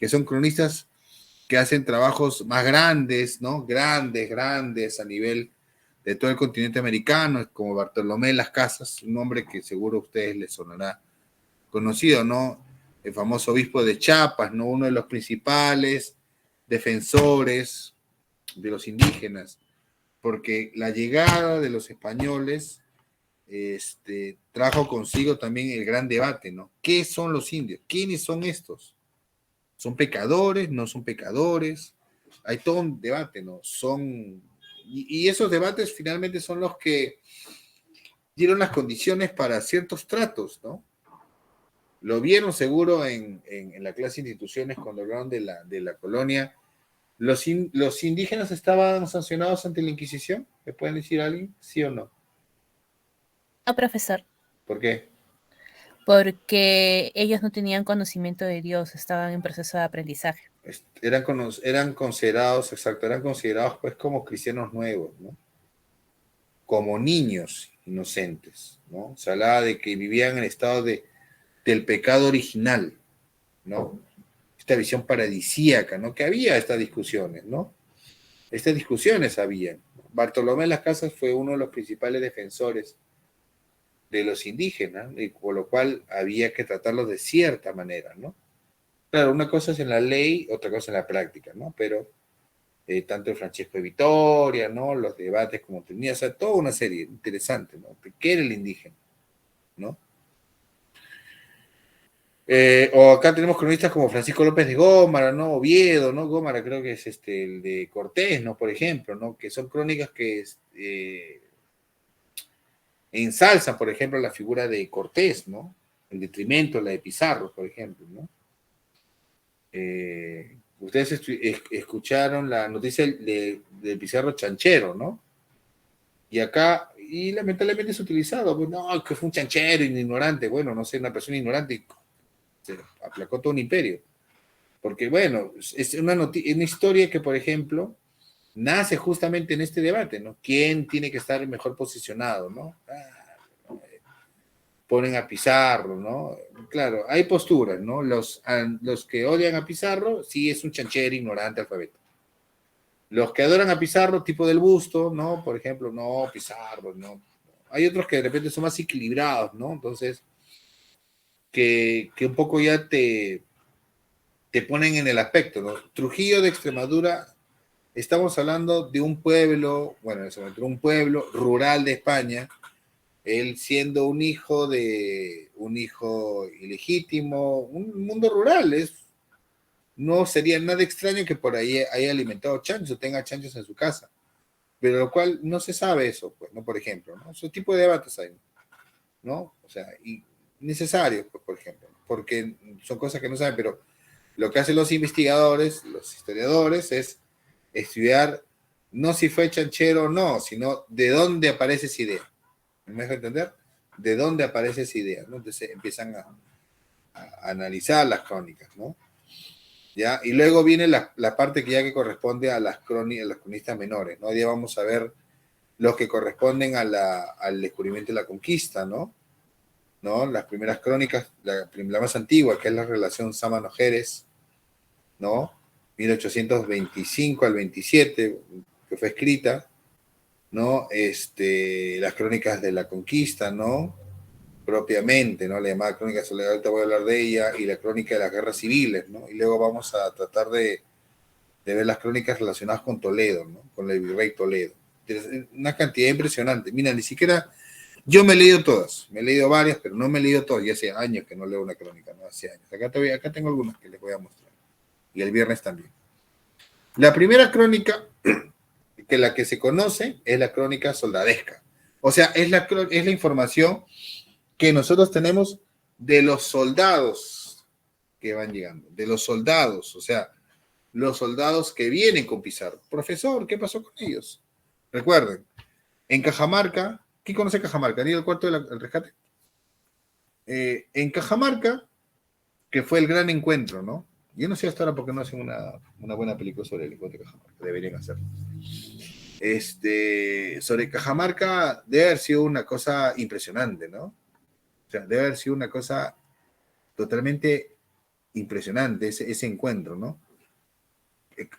Speaker 1: que son cronistas que hacen trabajos más grandes, ¿no? Grandes a nivel de todo el continente americano, como Bartolomé Las Casas, un nombre que seguro a ustedes les sonará conocido, ¿no? El famoso obispo de Chiapas, ¿no? Uno de los principales defensores de los indígenas, porque la llegada de los españoles trajo consigo también el gran debate, ¿no? ¿Qué son los indios? ¿Quiénes son estos? ¿Son pecadores? ¿No son pecadores? Hay todo un debate, ¿no? Y esos debates finalmente son los que dieron las condiciones para ciertos tratos, ¿no? Lo vieron seguro en la clase de instituciones cuando hablaron de la colonia. ¿Los indígenas estaban sancionados ante la Inquisición? ¿Me pueden decir alguien? ¿Sí o no?
Speaker 4: No, profesor,
Speaker 1: ¿Por qué?
Speaker 4: porque ellos no tenían conocimiento de Dios, estaban en proceso de aprendizaje.
Speaker 1: Eran considerados, exacto, eran considerados pues como cristianos nuevos, ¿no? Como niños inocentes, ¿no? Se hablaba de que vivían en el estado del pecado original, ¿no? Esta visión paradisíaca, ¿no? Que había estas discusiones, ¿no? Estas discusiones habían. Bartolomé Las Casas fue uno de los principales defensores de los indígenas, y por lo cual había que tratarlos de cierta manera, ¿no? Claro, una cosa es en la ley, otra cosa en la práctica, ¿no? Pero tanto el Francesco de Vitoria, ¿no? Los debates como tenía, o sea, toda una serie interesante, ¿no? ¿Qué era el indígena? ¿No? O acá tenemos cronistas como Francisco López de Gómara, ¿no? Oviedo, ¿no? Gómara creo que es el de Cortés, ¿no? Por ejemplo, ¿no? Que son crónicas que ensalzan, por ejemplo, la figura de Cortés, ¿no? En detrimento de la de Pizarro, por ejemplo, ¿no? Ustedes escucharon la noticia de Pizarro chanchero, ¿no? Y acá, y lamentablemente es utilizado, pues no, que fue un chanchero, ignorante, bueno, no sé, una persona ignorante, se aplacó todo un imperio. Porque, bueno, es una historia que, por ejemplo, nace justamente en este debate, ¿no? ¿Quién tiene que estar mejor posicionado, ¿no? Ponen a Pizarro, ¿no? Claro, hay posturas, ¿no? Los que odian a Pizarro, sí es un chanchero ignorante alfabeto. Los que adoran a Pizarro, tipo del Busto, ¿no? Por ejemplo, no, Pizarro, no. Hay otros que de repente son más equilibrados, ¿no? Entonces, que un poco ya te ponen en el aspecto, ¿no? Trujillo de Extremadura, estamos hablando de un pueblo, bueno, un pueblo rural de España, él siendo un hijo ilegítimo, un mundo rural, no sería nada extraño que por ahí haya alimentado chanchos, tenga chanchos en su casa, pero lo cual no se sabe eso, pues, ¿no? Por ejemplo, ¿no? Ese tipo de debates hay, ¿no? O sea, y necesarios, pues, por ejemplo, porque son cosas que no saben, pero lo que hacen los investigadores, los historiadores, es estudiar no si fue chanchero o no, sino de dónde aparece esa idea. ¿Me dejo entender? ¿De dónde aparece esa idea? ¿No? Entonces empiezan a analizar las crónicas, ¿no? ¿Ya? Y luego viene la parte que corresponde a las cronistas menores, ¿no? Ya vamos a ver los que corresponden al descubrimiento de la conquista, ¿no? Las primeras crónicas, la más antigua, que es la relación Sámano-Jerez, ¿no? 1825 al 27, que fue escrita, ¿no? Las crónicas de la conquista, ¿no? Propiamente, ¿no? La llamada crónica de Soledad, ahorita voy a hablar de ella, y la crónica de las guerras civiles, ¿no? Y luego vamos a tratar de ver las crónicas relacionadas con Toledo, ¿no? Con el virrey Toledo. Una cantidad impresionante. Mira, ni siquiera, yo me he leído todas, me he leído varias, pero no me he leído todas, y hace años que no leo una crónica, ¿no? Hace años. Acá tengo algunas que les voy a mostrar. y el viernes también. La primera crónica, que la que se conoce, es la crónica soldadesca. O sea, es la información que nosotros tenemos de los soldados que van llegando, de los soldados, o sea, los soldados que vienen con Pizarro. Profesor, ¿qué pasó con ellos? Recuerden, en Cajamarca, ¿quién conoce Cajamarca? ¿Ni el cuarto del rescate? En Cajamarca, que fue el gran encuentro, ¿no? Yo no sé hasta ahora por qué no hacen una buena película sobre el encuentro de Cajamarca, deberían hacerlo. Sobre Cajamarca debe haber sido una cosa impresionante, ¿no? O sea, debe haber sido una cosa totalmente impresionante ese encuentro, ¿no?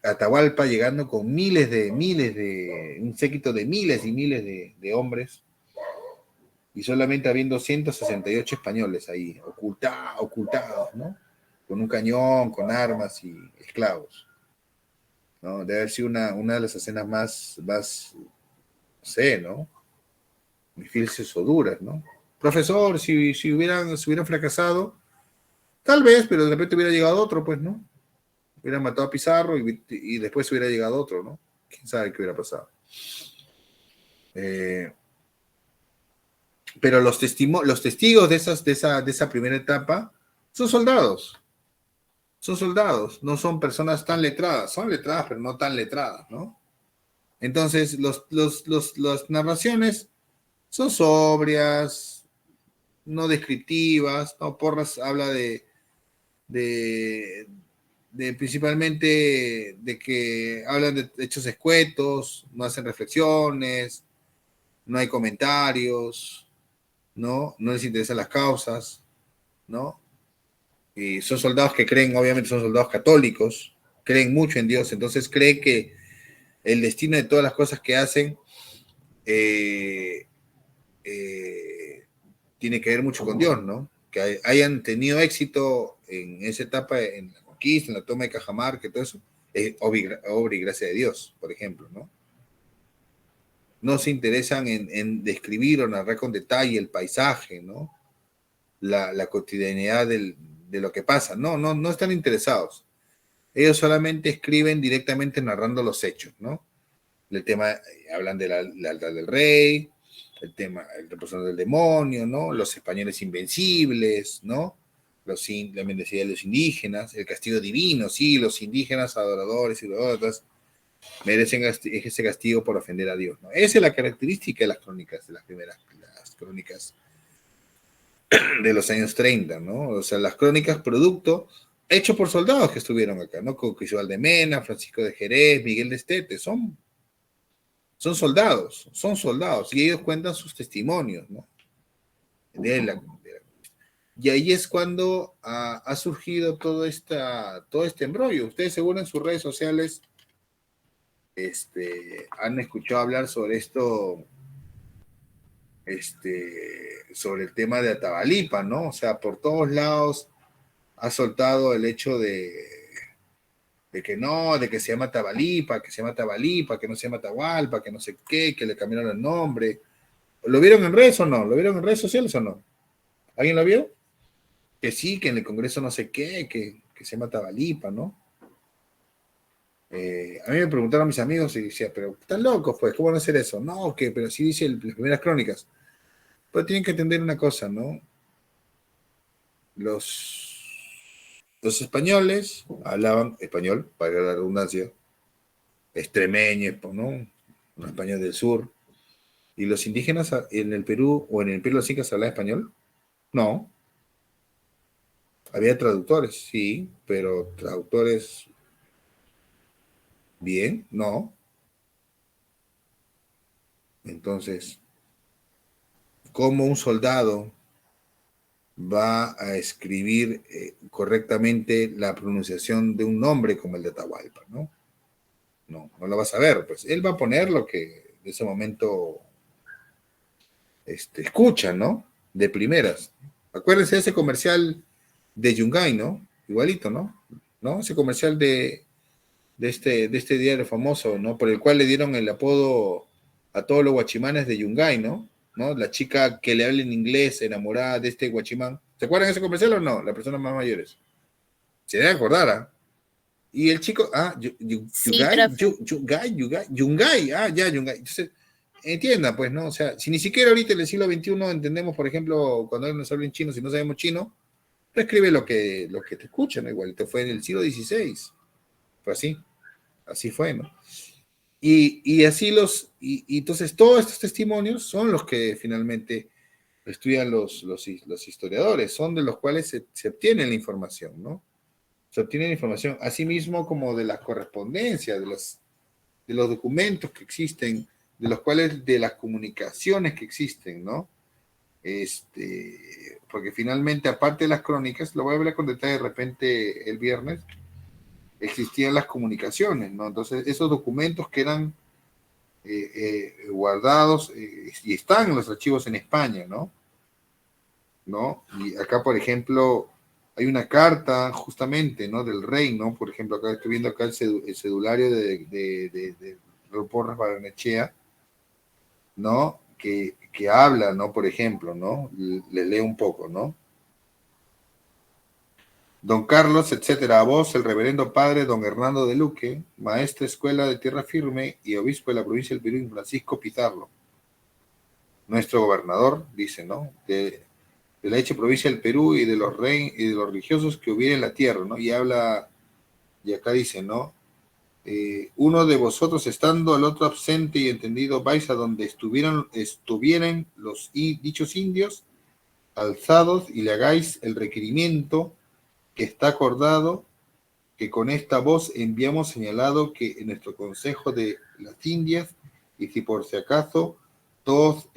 Speaker 1: Atahualpa llegando con un séquito de miles y miles de hombres, y solamente habiendo 168 españoles ahí, ocultados, ¿no? Con un cañón, con armas y esclavos, ¿no? Debe haber sido una de las escenas más, no sé, ¿no? Difíciles o duras, ¿no? Profesor, si hubieran fracasado, tal vez, pero de repente hubiera llegado otro, pues, ¿no? Hubieran matado a Pizarro y después hubiera llegado otro, ¿no? ¿Quién sabe qué hubiera pasado? Pero los testigos de esa primera etapa son soldados. Son soldados, no son personas tan letradas. Son letradas, pero no tan letradas, ¿no? Entonces, las narraciones son sobrias, no descriptivas, ¿no? Porras habla de principalmente de que hablan de hechos escuetos, no hacen reflexiones, no hay comentarios, ¿no? No les interesan las causas, ¿no? Y son soldados que creen, obviamente son soldados católicos, creen mucho en Dios, entonces creen que el destino de todas las cosas que hacen tiene que ver mucho con Dios, ¿no? Que hayan tenido éxito en esa etapa, en la conquista, en la toma de Cajamarca, y todo eso, es obra y gracia de Dios, por ejemplo, ¿no? No se interesan en describir o narrar con detalle el paisaje, ¿no? La cotidianidad de lo que pasa. No están interesados. Ellos solamente escriben directamente narrando los hechos, ¿no? El tema, hablan de la lealtad del rey, el tema, el representante del demonio, ¿no? Los españoles invencibles, ¿no? La bendecida de los indígenas, el castigo divino, sí, los indígenas adoradores y adoradoras merecen ese castigo por ofender a Dios, ¿no? Esa es la característica de las crónicas, de las crónicas de los años 30, ¿no? O sea, las crónicas producto hecho por soldados que estuvieron acá, ¿no? Como Cristóbal de Mena, Francisco de Jerez, Miguel de Estete, son soldados, y ellos cuentan sus testimonios, ¿no? Y ahí es cuando ha surgido todo este embrollo. Ustedes seguro en sus redes sociales han escuchado hablar sobre esto, sobre el tema de Atahualpa, ¿no? O sea, por todos lados ha soltado el hecho de que no, de que se llama Atahualpa, que no se llama Atahualpa, que no sé qué, que le cambiaron el nombre. ¿Lo vieron en redes o no? ¿Lo vieron en redes sociales o no? ¿Alguien lo vio? Que sí, que en el Congreso no sé qué, que se llama Atahualpa, ¿no? A mí me preguntaron mis amigos y decía, pero están locos, pues, ¿cómo van a hacer eso? No, pero sí dice las primeras crónicas. Pero tienen que entender una cosa, ¿no? Los españoles hablaban español, para la redundancia, extremeño, ¿no? Un español del sur. ¿Y los indígenas en el Perú o en el Perú los incas hablaban español? No. Había traductores, sí, pero traductores bien, no. Entonces, ¿cómo un soldado va a escribir correctamente la pronunciación de un nombre como el de Atahualpa, ¿no? No lo va a saber, pues él va a poner lo que en ese momento escucha, ¿no? De primeras. Acuérdense de ese comercial de Yungay, ¿no? Igualito, ¿no? Ese comercial de este diario famoso, ¿no? Por el cual le dieron el apodo a todos los guachimanes de Yungay, ¿no? La chica que le habla en inglés, enamorada de este guachimán. ¿Se acuerdan de ese comercial o no? Las personas más mayores. Se deben acordar, ¿ah? Y el chico, Yungay, Yungay. Entonces, entienda, pues, ¿no? O sea, si ni siquiera ahorita en el siglo XXI entendemos, por ejemplo, cuando alguien nos habla en chino, si no sabemos chino, no escribe lo que te escucha, ¿no? Igual, fue en el siglo XVI. Fue así fue, ¿no? Y así entonces todos estos testimonios son los que finalmente estudian los historiadores, son de los cuales se obtiene la información, ¿no? Se obtiene la información, asimismo como de la correspondencia, de los documentos que existen, de los cuales, de las comunicaciones que existen, ¿no? Porque finalmente, aparte de las crónicas, lo voy a hablar con detalle de repente el viernes, existían las comunicaciones, ¿no? Entonces, esos documentos que eran guardados y están en los archivos en España, ¿no? Y acá, por ejemplo, hay una carta justamente, ¿no? Del rey, ¿no? Por ejemplo, acá estoy viendo acá el cedulario de Porras Barrenechea, ¿no? Que habla, ¿no? Por ejemplo, ¿no? Le leo un poco, ¿no? Don Carlos, etcétera, a vos, el reverendo padre don Hernando de Luque, maestra escuela de Tierra Firme y obispo de la provincia del Perú, Francisco Pizarro, nuestro gobernador, dice, ¿no? De la hecha provincia del Perú y de los religiosos que hubiera en la tierra, ¿no? Y habla, y acá dice, ¿no? Uno de vosotros estando, el otro absente y entendido, vais a donde estuvieran los dichos indios, alzados, y le hagáis el requerimiento que está acordado, que con esta voz enviamos señalado que en nuestro consejo de las Indias, y si por si acaso todos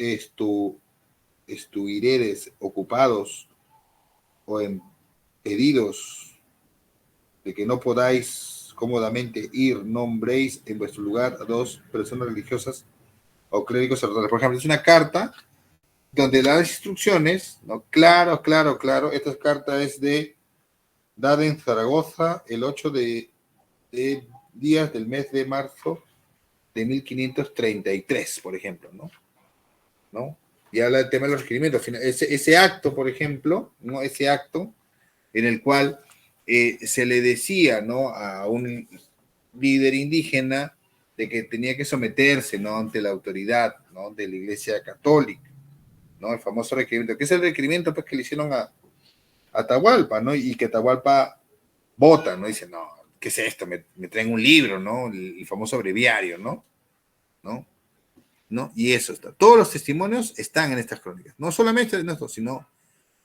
Speaker 1: estuvieredes ocupados o impedidos de que no podáis cómodamente ir, nombréis en vuestro lugar a 2 personas religiosas o clérigos sacerdotes. Por ejemplo, es una carta donde da las instrucciones, ¿no? Claro, esta carta es dada en Zaragoza el 8 de días del mes de marzo de 1533, por ejemplo, ¿no? Y habla del tema de los requerimientos. Ese acto, por ejemplo, ¿no? Ese acto en el cual se le decía, ¿no? A un líder indígena de que tenía que someterse, ¿no? Ante la autoridad, ¿no? De la Iglesia Católica, ¿no? El famoso requerimiento, que es el requerimiento pues, que le hicieron a Atahualpa, ¿no? Y que Atahualpa vota, ¿no? Dice, no, ¿qué es esto? Me traen un libro, ¿no? El famoso breviario, ¿no? Y eso está. Todos los testimonios están en estas crónicas. No solamente en esto, sino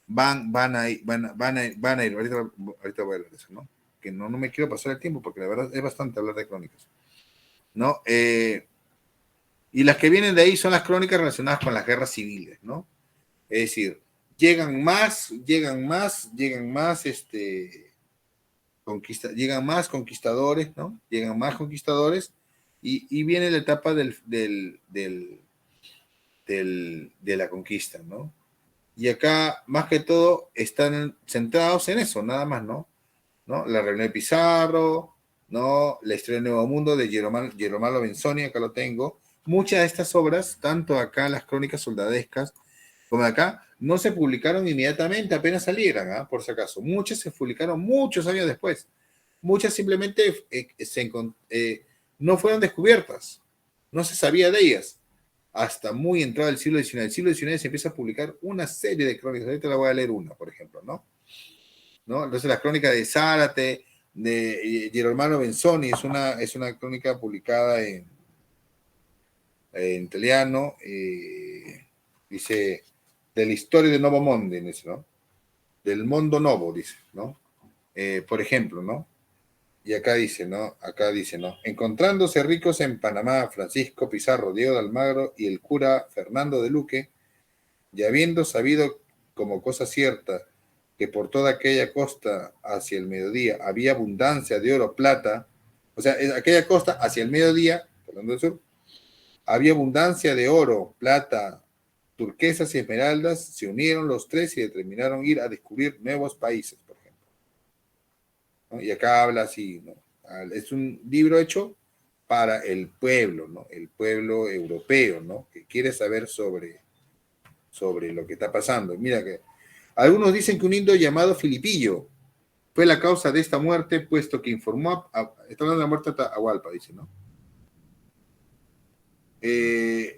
Speaker 1: van a ir. Ahorita voy a hablar de eso, ¿no? Que no me quiero pasar el tiempo porque la verdad es bastante hablar de crónicas, ¿no? Y las que vienen de ahí son las crónicas relacionadas con las guerras civiles, ¿no? Es decir, llegan más conquistadores, ¿no? Llegan más conquistadores y viene la etapa de la conquista, ¿no? Y acá, más que todo, están centrados en eso, nada más, ¿no? La rebelión de Pizarro, ¿no? La historia del Nuevo Mundo de Girolamo Benzoni, acá lo tengo. Muchas de estas obras, tanto acá las crónicas soldadescas, como acá, no se publicaron inmediatamente, apenas salieran, por si acaso. Muchas se publicaron muchos años después. Muchas simplemente no fueron descubiertas. No se sabía de ellas. Hasta muy entrado el siglo XIX. En el siglo XIX se empieza a publicar una serie de crónicas. Ahorita la voy a leer una, por ejemplo, ¿no? Entonces la crónica de Zárate, de Girolamo Benzoni, es una crónica publicada en italiano, dice, de la historia de Novo Monde, ¿no? Del Mondo Novo, dice, ¿no? Por ejemplo, ¿no? Y acá dice, ¿no? Encontrándose ricos en Panamá, Francisco Pizarro, Diego de Almagro y el cura Fernando de Luque, y habiendo sabido como cosa cierta que por toda aquella costa hacia el mediodía había abundancia de oro, plata, o sea, aquella costa hacia el mediodía, hablando del sur, había abundancia de oro, plata, turquesas y esmeraldas, se unieron los tres y determinaron ir a descubrir nuevos países, por ejemplo, ¿no? Y acá habla así, ¿no? Es un libro hecho para el pueblo, ¿no? El pueblo europeo, ¿no? Que quiere saber sobre lo que está pasando. Mira que algunos dicen que un indio llamado Filipillo fue la causa de esta muerte, puesto que informó, está hablando de la muerte de Atahualpa, dice, ¿no?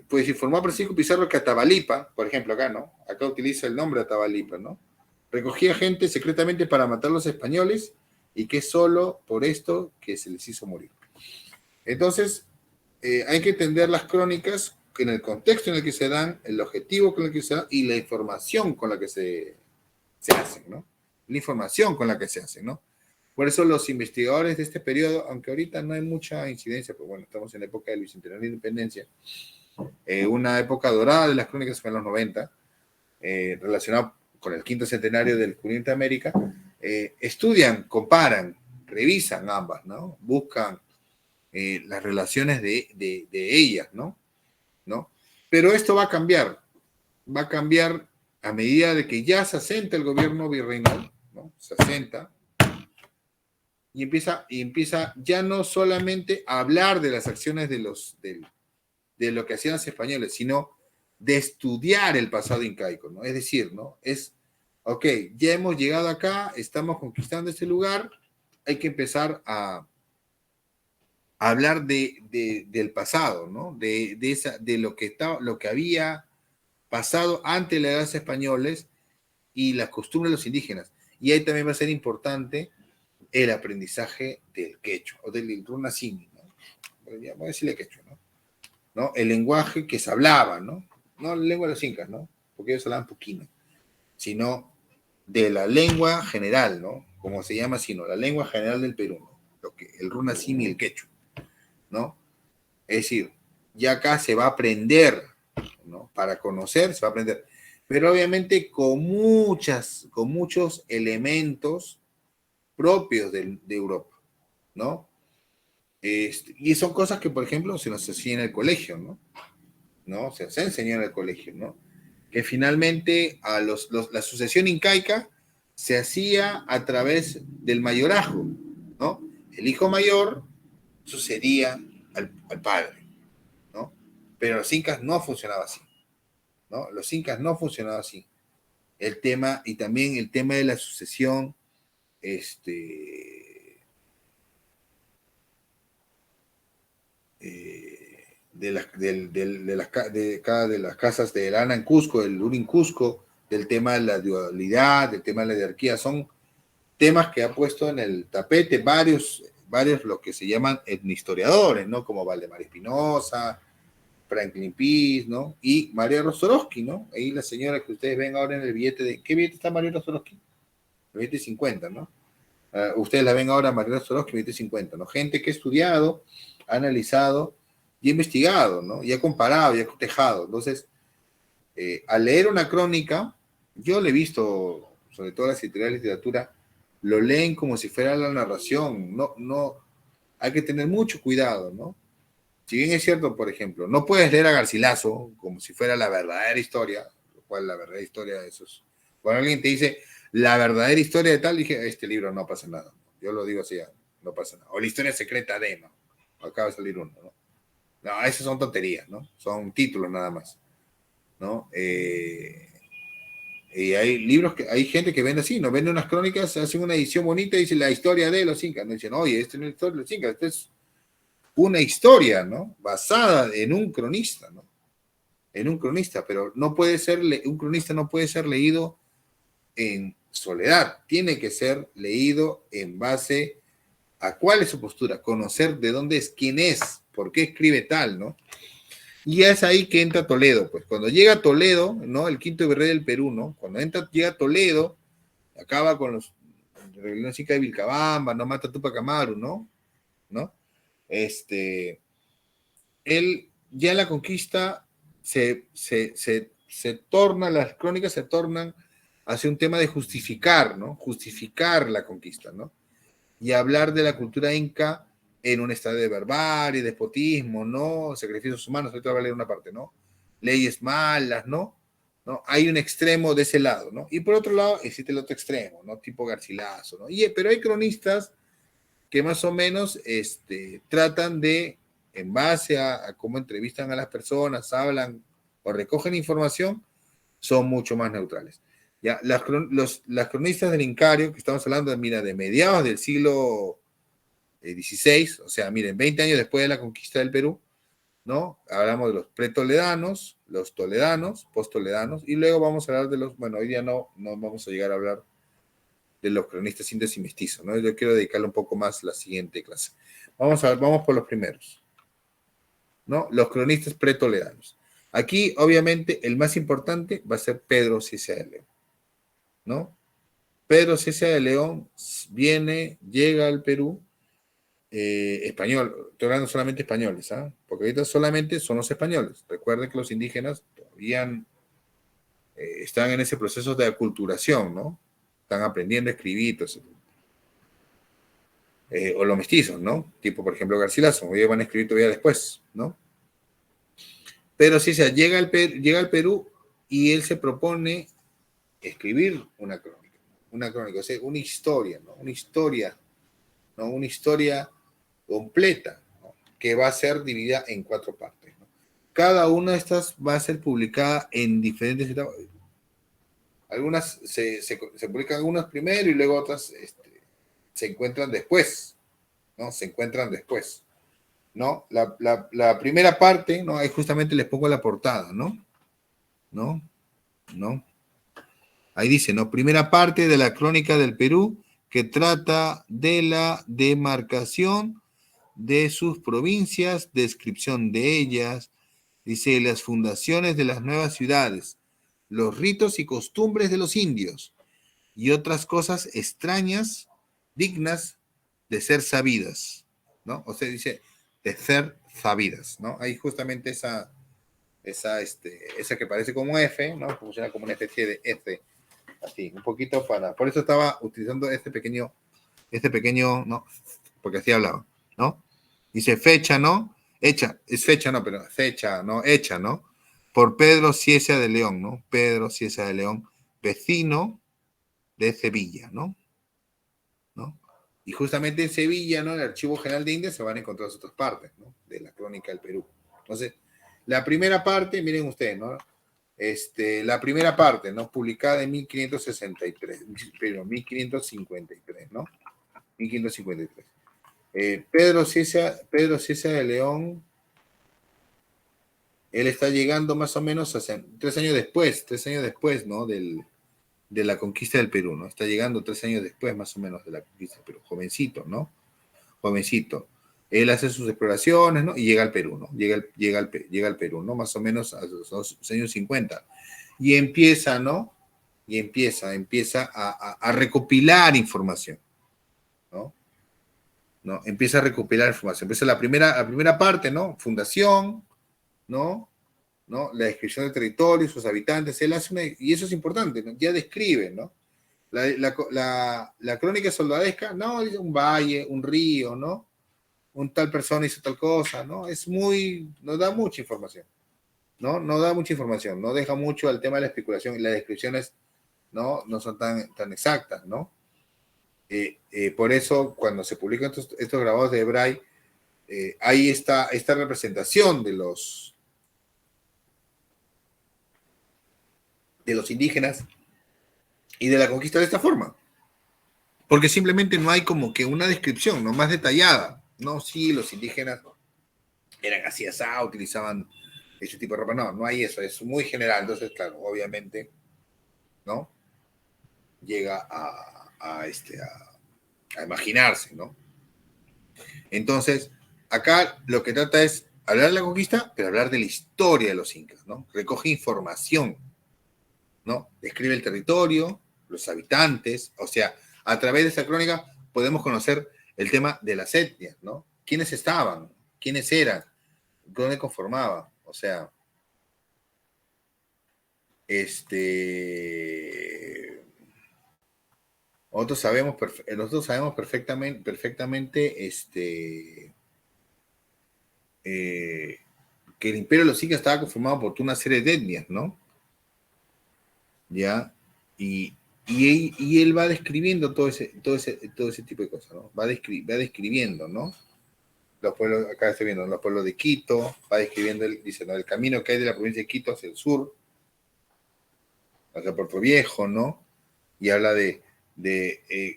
Speaker 1: Pues informó a Francisco Pizarro que Atabalipa, por ejemplo, acá, ¿no? Acá utiliza el nombre Atabalipa, ¿no? Recogía gente secretamente para matar a los españoles y que es solo por esto que se les hizo morir. Entonces, hay que entender las crónicas en el contexto en el que se dan, el objetivo con el que se dan y la información con la que se hacen, ¿no? La información con la que se hacen, ¿no? Por eso los investigadores de este periodo, aunque ahorita no hay mucha incidencia, pero bueno, estamos en la época del Bicentenario de la Independencia, una época dorada de las crónicas fue en los 90, relacionado con el quinto centenario del descubrimiento de América, estudian, comparan, revisan ambas, ¿no? Buscan las relaciones de ellas, ¿no? Pero esto va a cambiar a medida de que ya se asenta el gobierno virreinal, ¿no? Se asenta y empieza ya no solamente a hablar de las acciones de lo que hacían los españoles, sino de estudiar el pasado incaico, ¿no? Es decir, ¿no? Ok, ya hemos llegado acá, estamos conquistando este lugar, hay que empezar a hablar del pasado, ¿no? De lo que había pasado antes de la edad de los españoles y las costumbres de los indígenas. Y ahí también va a ser importante el aprendizaje del quechua, o del runa simi, ¿no? Vamos a decirle quechua, ¿no? El lenguaje que se hablaba, ¿no? No la lengua de los incas, ¿no? Porque ellos hablaban puquino, sino de la lengua general, ¿no? Como se llama, sino la lengua general del Perú, ¿no? El runa simi y el quechua, ¿no? Es decir, ya acá se va a aprender, ¿no? Para conocer se va a aprender, pero obviamente con muchos elementos propios de Europa, ¿no? Y son cosas que, por ejemplo, se nos enseña en el colegio, ¿no? Se enseña en el colegio, ¿no? Que finalmente la sucesión incaica se hacía a través del mayorazgo, ¿no? El hijo mayor sucedía al padre, ¿no? Pero los incas no funcionaba así, ¿no? Los incas no funcionaba así. Y también el tema de la sucesión, de las casas de Lana en Cusco, del Lurin Cusco, del tema de la dualidad, del tema de la jerarquía, son temas que ha puesto en el tapete varios lo que se llaman etnohistoriadores, ¿no? Como Valdemar Espinosa, Franklin Pease, ¿no? Y María Rostorowski, ¿no? Ahí la señora que ustedes ven ahora en el billete ¿qué billete está María Rostorowski? El billete 50, ¿no? Ustedes la ven ahora, María Rostorowski, billete 50, ¿no? Gente que ha estudiado, ha analizado y ha investigado, ¿no? Y ha comparado y ha cotejado. Entonces, al leer una crónica, yo le he visto, sobre todo las editoriales de literatura, lo leen como si fuera la narración. No, hay que tener mucho cuidado, ¿no? Si bien es cierto, por ejemplo, no puedes leer a Garcilaso como si fuera la verdadera historia, lo cual la verdadera historia de esos. Cuando alguien te dice la verdadera historia de tal, dije, este libro no pasa nada. Yo lo digo así, no pasa nada. O la historia secreta de, ¿no? Acaba de salir uno, ¿no? No, esas son tonterías, ¿no? Son títulos nada más, ¿no? Y hay libros hay gente que vende así, ¿no? Vende unas crónicas, hacen una edición bonita y dice la historia de los incas, ¿no? Dicen, oye, esta no es la historia de los incas, esta es una historia, ¿no? Basada en un cronista, ¿no? En un cronista, pero no puede ser, un cronista no puede ser leído en soledad, tiene que ser leído en base a cuál es su postura, conocer de dónde es, quién es, por qué escribe tal, ¿no? Y es ahí que entra Toledo, pues cuando llega Toledo, ¿no? El quinto virrey del Perú, ¿no? Cuando llega Toledo, acaba con los rebeliones incas de Vilcabamba, no mata a Tupac Amaru, ¿no? Él ya en la conquista las crónicas se tornan hacia un tema de justificar, ¿no? Justificar la conquista, ¿no? Y hablar de la cultura inca en un estado de barbarie, despotismo, ¿no? Sacrificios humanos, ahorita voy a leer una parte, ¿no? Leyes malas, ¿no? Hay un extremo de ese lado, ¿no? Y por otro lado existe el otro extremo, ¿no? Tipo Garcilaso, ¿no? Pero hay cronistas que más o menos tratan de, en base a cómo entrevistan a las personas, hablan o recogen información, son mucho más neutrales. Ya, las cronistas del Incario, que estamos hablando, mira, de mediados del siglo XVI, o sea, miren, 20 años después de la conquista del Perú, ¿no? Hablamos de los pretoledanos, los toledanos, posttoledanos, y luego vamos a hablar de los, bueno, hoy día no vamos a llegar a hablar de los cronistas indios y mestizos, ¿no? Yo quiero dedicarle un poco más la siguiente clase. Vamos por los primeros, ¿no? Los cronistas pretoledanos. Aquí, obviamente, el más importante va a ser Pedro Cieza de León, ¿no? Pedro Cieza de León llega al Perú, español, estoy hablando solamente españoles, ¿ah? Porque ahorita solamente son los españoles. Recuerden que los indígenas todavía están en ese proceso de aculturación, ¿no? Están aprendiendo a escribir, entonces, o los mestizos, ¿no? Tipo, por ejemplo, Garcilaso, hoy van a escribir todavía después, ¿no? Pero sí, llega al Perú y él se propone escribir una crónica, o sea, una historia, ¿no? Una historia completa, ¿no? Que va a ser dividida en 4 partes, ¿no? Cada una de estas va a ser publicada en diferentes etapas. Algunas se publican algunas primero y luego otras se encuentran después, ¿no? ¿No? La primera parte, ¿no? Ahí justamente les pongo la portada, ¿no? Ahí dice, ¿no? Primera parte de la Crónica del Perú, que trata de la demarcación de sus provincias, descripción de ellas, dice, las fundaciones de las nuevas ciudades, los ritos y costumbres de los indios y otras cosas extrañas, dignas de ser sabidas, ¿no? O sea, dice, de ser sabidas, ¿no? Hay justamente esa que parece como F, ¿no? Funciona como una especie de F, así, un poquito por eso estaba utilizando este pequeño, ¿no? Porque así hablaba, ¿no? Dice fecha, ¿no? Hecha, es fecha, no, pero fecha, ¿no? Hecha, ¿no? Por Pedro Cieza de León, ¿no? Pedro Cieza de León, vecino de Sevilla, ¿no? Y justamente en Sevilla, ¿no? En el Archivo General de Indias se van a encontrar las otras partes, ¿no? De la Crónica del Perú. Entonces, la primera parte, miren ustedes, ¿no? La primera parte, ¿no? Publicada en 1553, pero 1553, ¿no? 1553. Pedro Cieza de León, él está llegando más o menos 3 años después, ¿no? De la conquista del Perú, ¿no? Está llegando 3 años después, más o menos, de la conquista del Perú. Jovencito, ¿no? Jovencito. Él hace sus exploraciones, ¿no? Y llega al Perú, ¿no? Llega al Perú, ¿no? Más o menos a los años 50. Y empieza, ¿no? Empieza a recopilar información, ¿no? Empieza a recopilar información. Empieza la primera parte, ¿no? Fundación, ¿no? La descripción del territorio, sus habitantes, él hace y eso es importante, ¿no? Ya describe, ¿no? La crónica soldadesca, no, dice un valle, un río, ¿no? Un tal persona hizo tal cosa, ¿no? Nos da mucha información, ¿no? No da mucha información, no deja mucho al tema de la especulación, y las descripciones, ¿no? No son tan exactas, ¿no? Por eso, cuando se publican estos grabados de Bray, hay esta representación de los indígenas y de la conquista de esta forma, porque simplemente no hay como que una descripción, ¿no? Más detallada, ¿no? Sí, los indígenas eran así, asá, utilizaban ese tipo de ropa, no hay eso, es muy general, entonces, claro, obviamente, ¿no? Llega a imaginarse, ¿no? Entonces, acá lo que trata es hablar de la conquista, pero hablar de la historia de los incas, ¿no? Recoge información, ¿no? Describe el territorio, los habitantes, o sea, a través de esta crónica podemos conocer el tema de las etnias, ¿no? ¿Quiénes estaban? ¿Quiénes eran? ¿Dónde conformaban? O sea, nosotros sabemos perfectamente que el imperio de los incas estaba conformado por una serie de etnias, ¿no? ¿Ya? Y él va describiendo todo ese tipo de cosas, ¿no? Va describiendo, ¿no? Los pueblos, acá estoy viendo, los pueblos de Quito, va describiendo, dice, ¿no? El camino que hay de la provincia de Quito hacia el sur, hacia Puerto Viejo, ¿no? Y habla de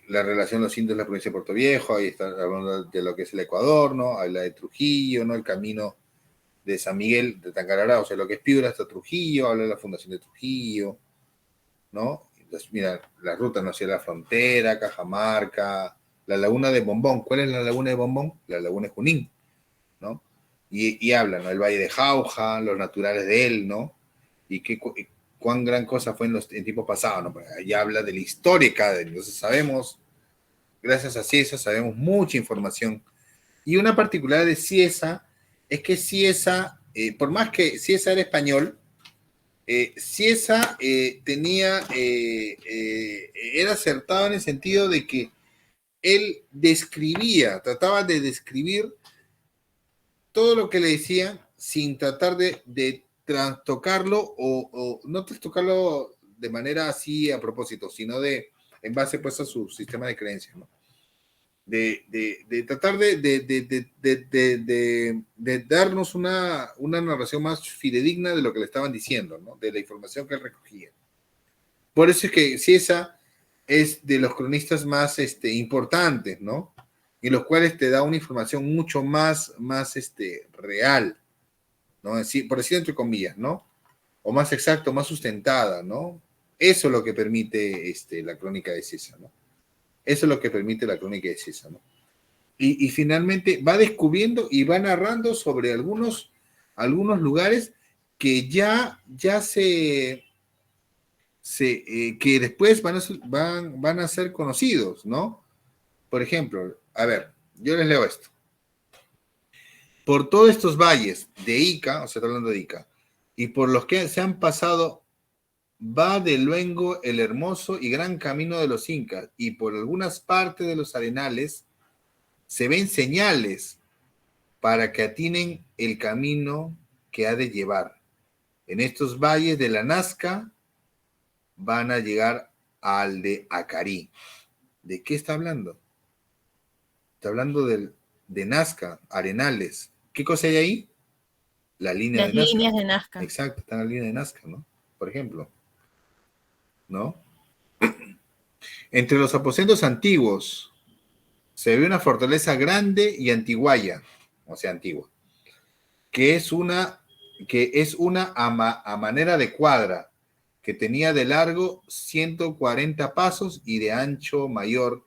Speaker 1: la relación de los indios de la provincia de Puerto Viejo, ahí está hablando de lo que es el Ecuador, ¿no? Habla de Trujillo, ¿no? El camino de San Miguel de Tangarará, o sea, lo que es Piura hasta Trujillo, habla de la fundación de Trujillo, ¿no? Entonces, mira, la ruta, ¿no? Hacia la frontera, Cajamarca, la laguna de Bombón. ¿Cuál es la laguna de Bombón? La laguna de Junín, ¿no? Y habla, ¿no? El Valle de Jauja, los naturales de él, ¿no? Y cuán gran cosa fue en tiempo pasado, ¿no? Allá habla de la historia cada día. Entonces sabemos, gracias a Ciesa, sabemos mucha información. Y una particular de Ciesa es que Ciesa, por más que Ciesa era español, Ciesa era acertado en el sentido de que él trataba de describir todo lo que le decían sin tratar de trastocarlo o no trastocarlo de manera así a propósito, sino en base pues a su sistema de creencias, ¿no? De tratar de darnos una narración más fidedigna de lo que le estaban diciendo, ¿no? De la información que él recogía. Por eso es que Ciesa es de los cronistas más importantes, ¿no? Y los cuales te da una información mucho más real, ¿no? Por decir entre comillas, ¿no? O más exacto, más sustentada, ¿no? Eso es lo que permite la crónica de Ciesa, ¿no? Eso es lo que permite la crónica de Ciesa, ¿no? Y finalmente va descubriendo y va narrando sobre algunos lugares que ya que después van a ser conocidos, ¿no? Por ejemplo, a ver, yo les leo esto. Por todos estos valles de Ica, o sea, está hablando de Ica, y por los que se han pasado, va de luengo el hermoso y gran camino de los incas, y por algunas partes de los arenales se ven señales para que atinen el camino que ha de llevar. En estos valles de la Nazca van a llegar al de Acarí. ¿De qué está hablando? Está hablando de Nazca, Arenales. ¿Qué cosa hay ahí? La línea de Nazca.
Speaker 4: Las líneas de Nazca.
Speaker 1: Exacto, está en la línea de Nazca, ¿no? Por ejemplo, ¿no? Entre los aposentos antiguos se ve una fortaleza grande y antiguaya, o sea, antigua, que es una a manera de cuadra, que tenía de largo 140 pasos y de ancho mayor,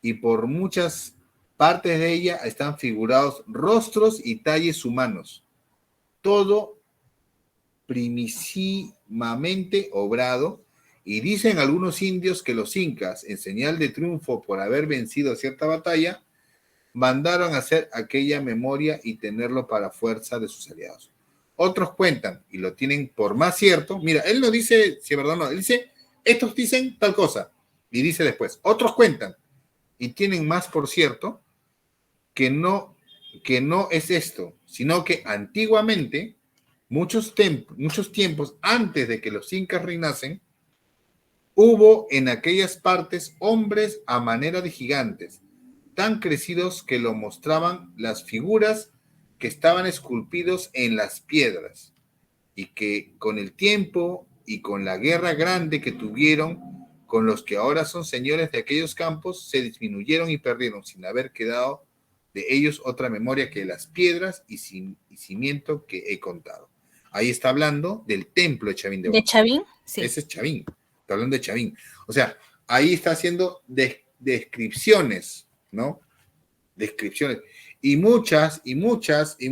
Speaker 1: y por muchas partes de ella están figurados rostros y talles humanos, todo primitivamente obrado, y dicen algunos indios que los incas, en señal de triunfo por haber vencido cierta batalla, mandaron a hacer aquella memoria y tenerlo para fuerza de sus aliados. Otros cuentan, y lo tienen por más cierto, mira, él no dice si es verdad o no, él dice, estos dicen tal cosa, y dice después, otros cuentan, y tienen más por cierto, que no es esto, sino que antiguamente, muchos tiempos antes de que los incas reinasen, hubo en aquellas partes hombres a manera de gigantes, tan crecidos que lo mostraban las figuras que estaban esculpidos en las piedras, y que con el tiempo y con la guerra grande que tuvieron con los que ahora son señores de aquellos campos, se disminuyeron y perdieron, sin haber quedado de ellos otra memoria que las piedras y cimiento que he contado. Ahí está hablando del templo de Chavín de Oca.
Speaker 4: ¿De Chavín? Sí.
Speaker 1: Ese es Chavín. Está hablando de Chavín. O sea, ahí está haciendo descripciones, ¿no? Descripciones. Y muchas, se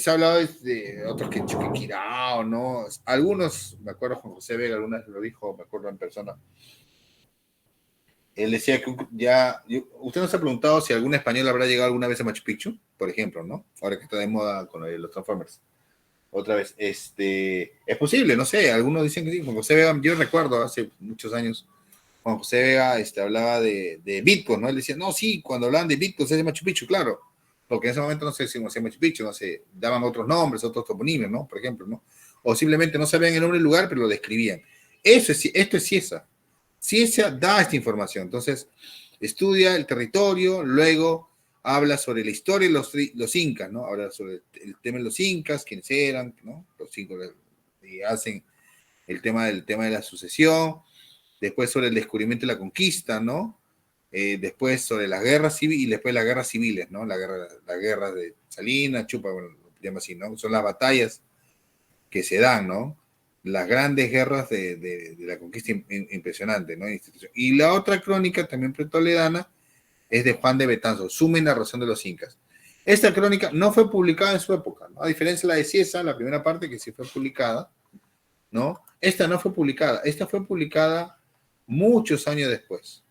Speaker 1: ha hablado de otros que Chuquequirao, ¿no? Algunos, me acuerdo, Juan José Vega, algunas lo dijo, me acuerdo en persona. Él decía que usted nos ha preguntado si algún español habrá llegado alguna vez a Machu Picchu, por ejemplo, ¿no? Ahora que está de moda con los Transformers. Otra vez, es posible, no sé, algunos dicen que sí. Juan José Vega, yo recuerdo hace muchos años, Juan José Vega hablaba de Bitcoin, ¿no? Él decía, no, sí, cuando hablaban de Bitcoin es de Machu Picchu, claro, porque en ese momento no sé si hacía Machu Picchu, no sé, daban otros nombres, otros toponimios, ¿no? Por ejemplo, ¿no? O simplemente no sabían el nombre del lugar, pero lo describían. Esto es Ciesa. Ciesa da esta información, entonces estudia el territorio, luego habla sobre la historia de los incas, ¿no? Habla sobre el tema de los incas, quiénes eran, ¿no? Los incas el tema de la sucesión, después sobre el descubrimiento de la conquista, ¿no? Después sobre las guerras civiles y después las guerras civiles, ¿no? La guerra de Salinas, Chupa, bueno, lo llama así, ¿no? Son las batallas que se dan, ¿no? Las grandes guerras de la conquista impresionante, ¿no? Y la otra crónica, también pretoledana, es de Juan de Betanzos, Suma y narración de los incas. Esta crónica no fue publicada en su época, ¿no? A diferencia de la de Ciesa, la primera parte que sí fue publicada, ¿no? Esta no fue publicada, esta fue publicada muchos años después.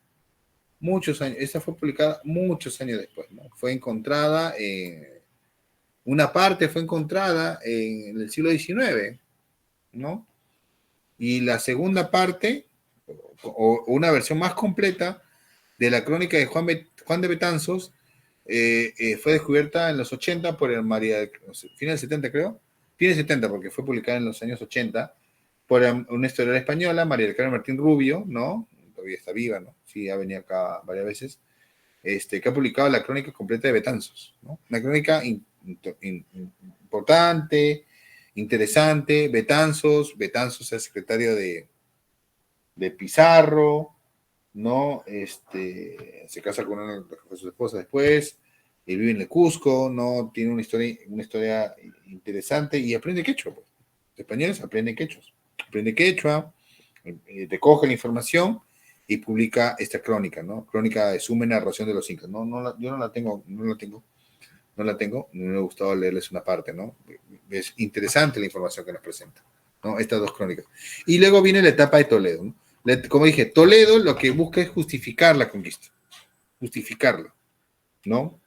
Speaker 1: Esta fue publicada muchos años después, ¿no? Fue encontrada, una parte fue encontrada en el siglo XIX, ¿no? Y la segunda parte, o una versión más completa de la crónica de Juan de Betanzos, fue descubierta en los 80 por el final del 70 creo, fin del 70 porque fue publicada en los años 80 por una historiadora española, María del Carmen Martín Rubio, ¿no? Todavía está viva, ¿no? Sí, ha venido acá varias veces, que ha publicado la crónica completa de Betanzos, ¿no? Una crónica importante, interesante. Betanzos es secretario de Pizarro, ¿no? Se casa con una de sus esposas después, y vive en el Cusco, ¿no? Tiene una historia interesante y aprende quechua, pues. Los españoles aprenden quechua, recoge la información y publica esta crónica, ¿no? Crónica de Suma y narración de los incas. Yo no la tengo, me ha gustado leerles una parte, ¿no? Es interesante la información que nos presenta, ¿no? Estas dos crónicas. Y luego viene la etapa de Toledo, ¿no? Como dije, Toledo lo que busca es justificar la conquista, justificarla, ¿no?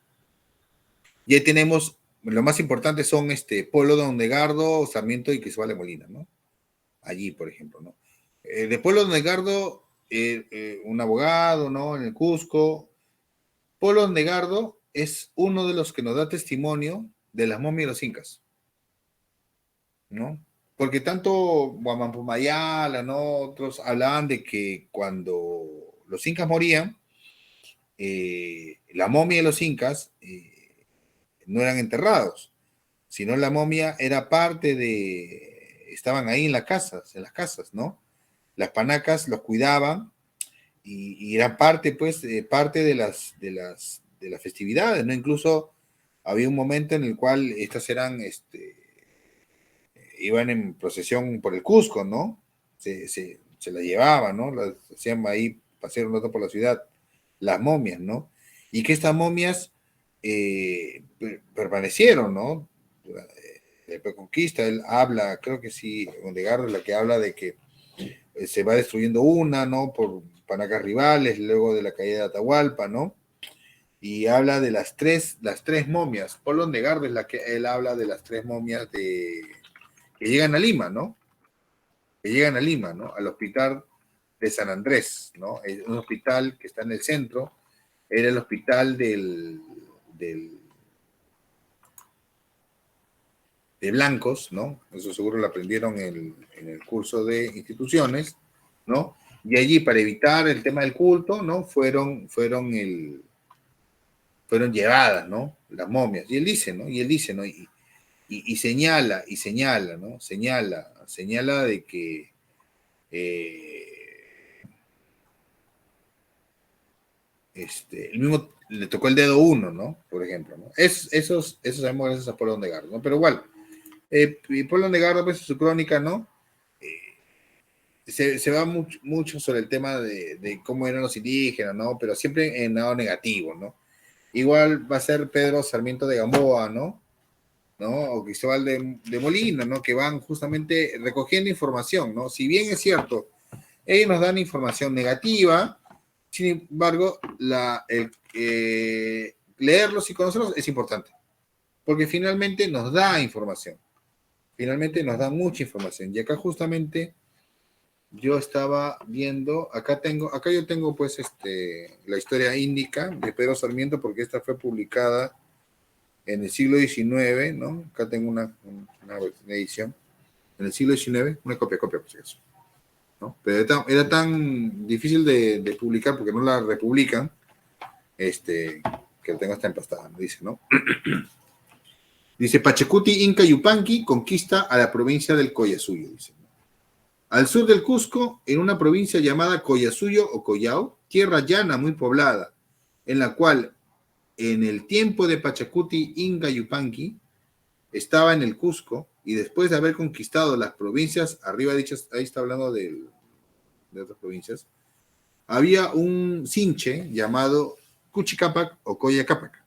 Speaker 1: Y ahí tenemos, lo más importante son Polo Don Edgardo, Sarmiento y Cristóbal de Molina, ¿no? Allí, por ejemplo, ¿no? De Polo Don Edgardo, un abogado, ¿no? En el Cusco. Polo Don Edgardo es uno de los que nos da testimonio de las momias de los incas, ¿no? Porque tanto Huamampumayala, ¿no? Otros hablaban de que cuando los incas morían, la momia de los incas no eran enterrados, sino la momia era parte estaban ahí en las casas, ¿no? Las panacas los cuidaban y eran parte, pues, parte de las festividades, ¿no? Incluso había un momento en el cual estas eran, iban en procesión por el Cusco, ¿no? Se las llevaban, ¿no? Las hacían ahí pasear un rato por la ciudad, las momias, ¿no? Y que estas momias permanecieron, ¿no? De conquista, él habla, creo que sí, Edgardo es la que habla de que se va destruyendo una, ¿no? Por panacas rivales, luego de la caída de Atahualpa, ¿no? Y habla de las tres momias. Polo Edgardo es la que él habla de las tres momias que llegan a Lima, ¿no? Al hospital de San Andrés, ¿no? Es un hospital que está en el centro, era el hospital de blancos, ¿no? Eso seguro lo aprendieron en el curso de instituciones, ¿no? Y allí, para evitar el tema del culto, ¿no? Fueron llevadas, ¿no? Las momias. Y él dice, ¿no? Y señala, ¿no? Señala de que el mismo le tocó el dedo uno, ¿no? Por ejemplo, ¿no? Eso sabemos gracias a Polo Edgardo, ¿no? Pero igual, Polo Edgardo, pues, en su crónica, ¿no? Se va mucho sobre el tema de cómo eran los indígenas, ¿no? Pero siempre en lado negativo, ¿no? Igual va a ser Pedro Sarmiento de Gamboa, ¿no? O Cristóbal de Molina, ¿no? Que van justamente recogiendo información, ¿no? Si bien es cierto, ellos nos dan información negativa, sin embargo, leerlos y conocerlos es importante, porque finalmente nos da información, finalmente nos da mucha información. Y acá justamente yo estaba viendo, acá yo tengo pues la historia índica de Pedro Sarmiento, porque esta fue publicada en el siglo XIX, ¿no? Acá tengo una edición en el siglo XIX, una copia por si acaso, ¿no? Pero era tan difícil de publicar porque no la republican, que la tengo hasta empastada, ¿no? Dice, ¿no? Dice, Pachacuti Inca Yupanqui conquista a la provincia del Collasuyo, dice, ¿no? Al sur del Cusco, en una provincia llamada Collasuyo o Collao, tierra llana muy poblada, en la cual en el tiempo de Pachacuti Inga Yupanqui estaba en el Cusco, y después de haber conquistado las provincias, arriba dichas, ahí está hablando de otras provincias, había un sinche llamado Cuchicapac o Coyacapac,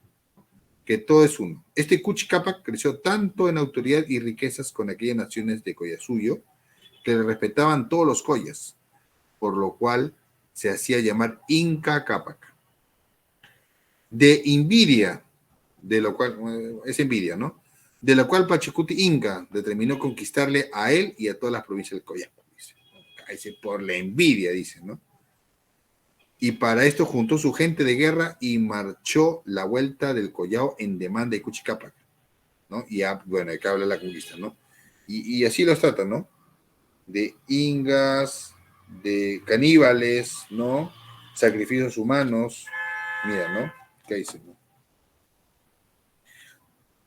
Speaker 1: que todo es uno. Este Cuchicapac creció tanto en autoridad y riquezas con aquellas naciones de Collasuyo, que le respetaban todos los collas, por lo cual se hacía llamar Inca Cápac. De envidia, de lo cual, es envidia, ¿no? De la cual Pachacuti Inca determinó conquistarle a él y a todas las provincias del Collao. Dice, por la envidia, dice, ¿no? Y para esto juntó su gente de guerra y marchó la vuelta del Collao en demanda de Cuchicapac, ¿no? Y ya, bueno, acá habla la conquista, ¿no? Y así los tratan, ¿no? De ingas, de caníbales, ¿no? Sacrificios humanos, mira, ¿no? ¿Qué dice, no?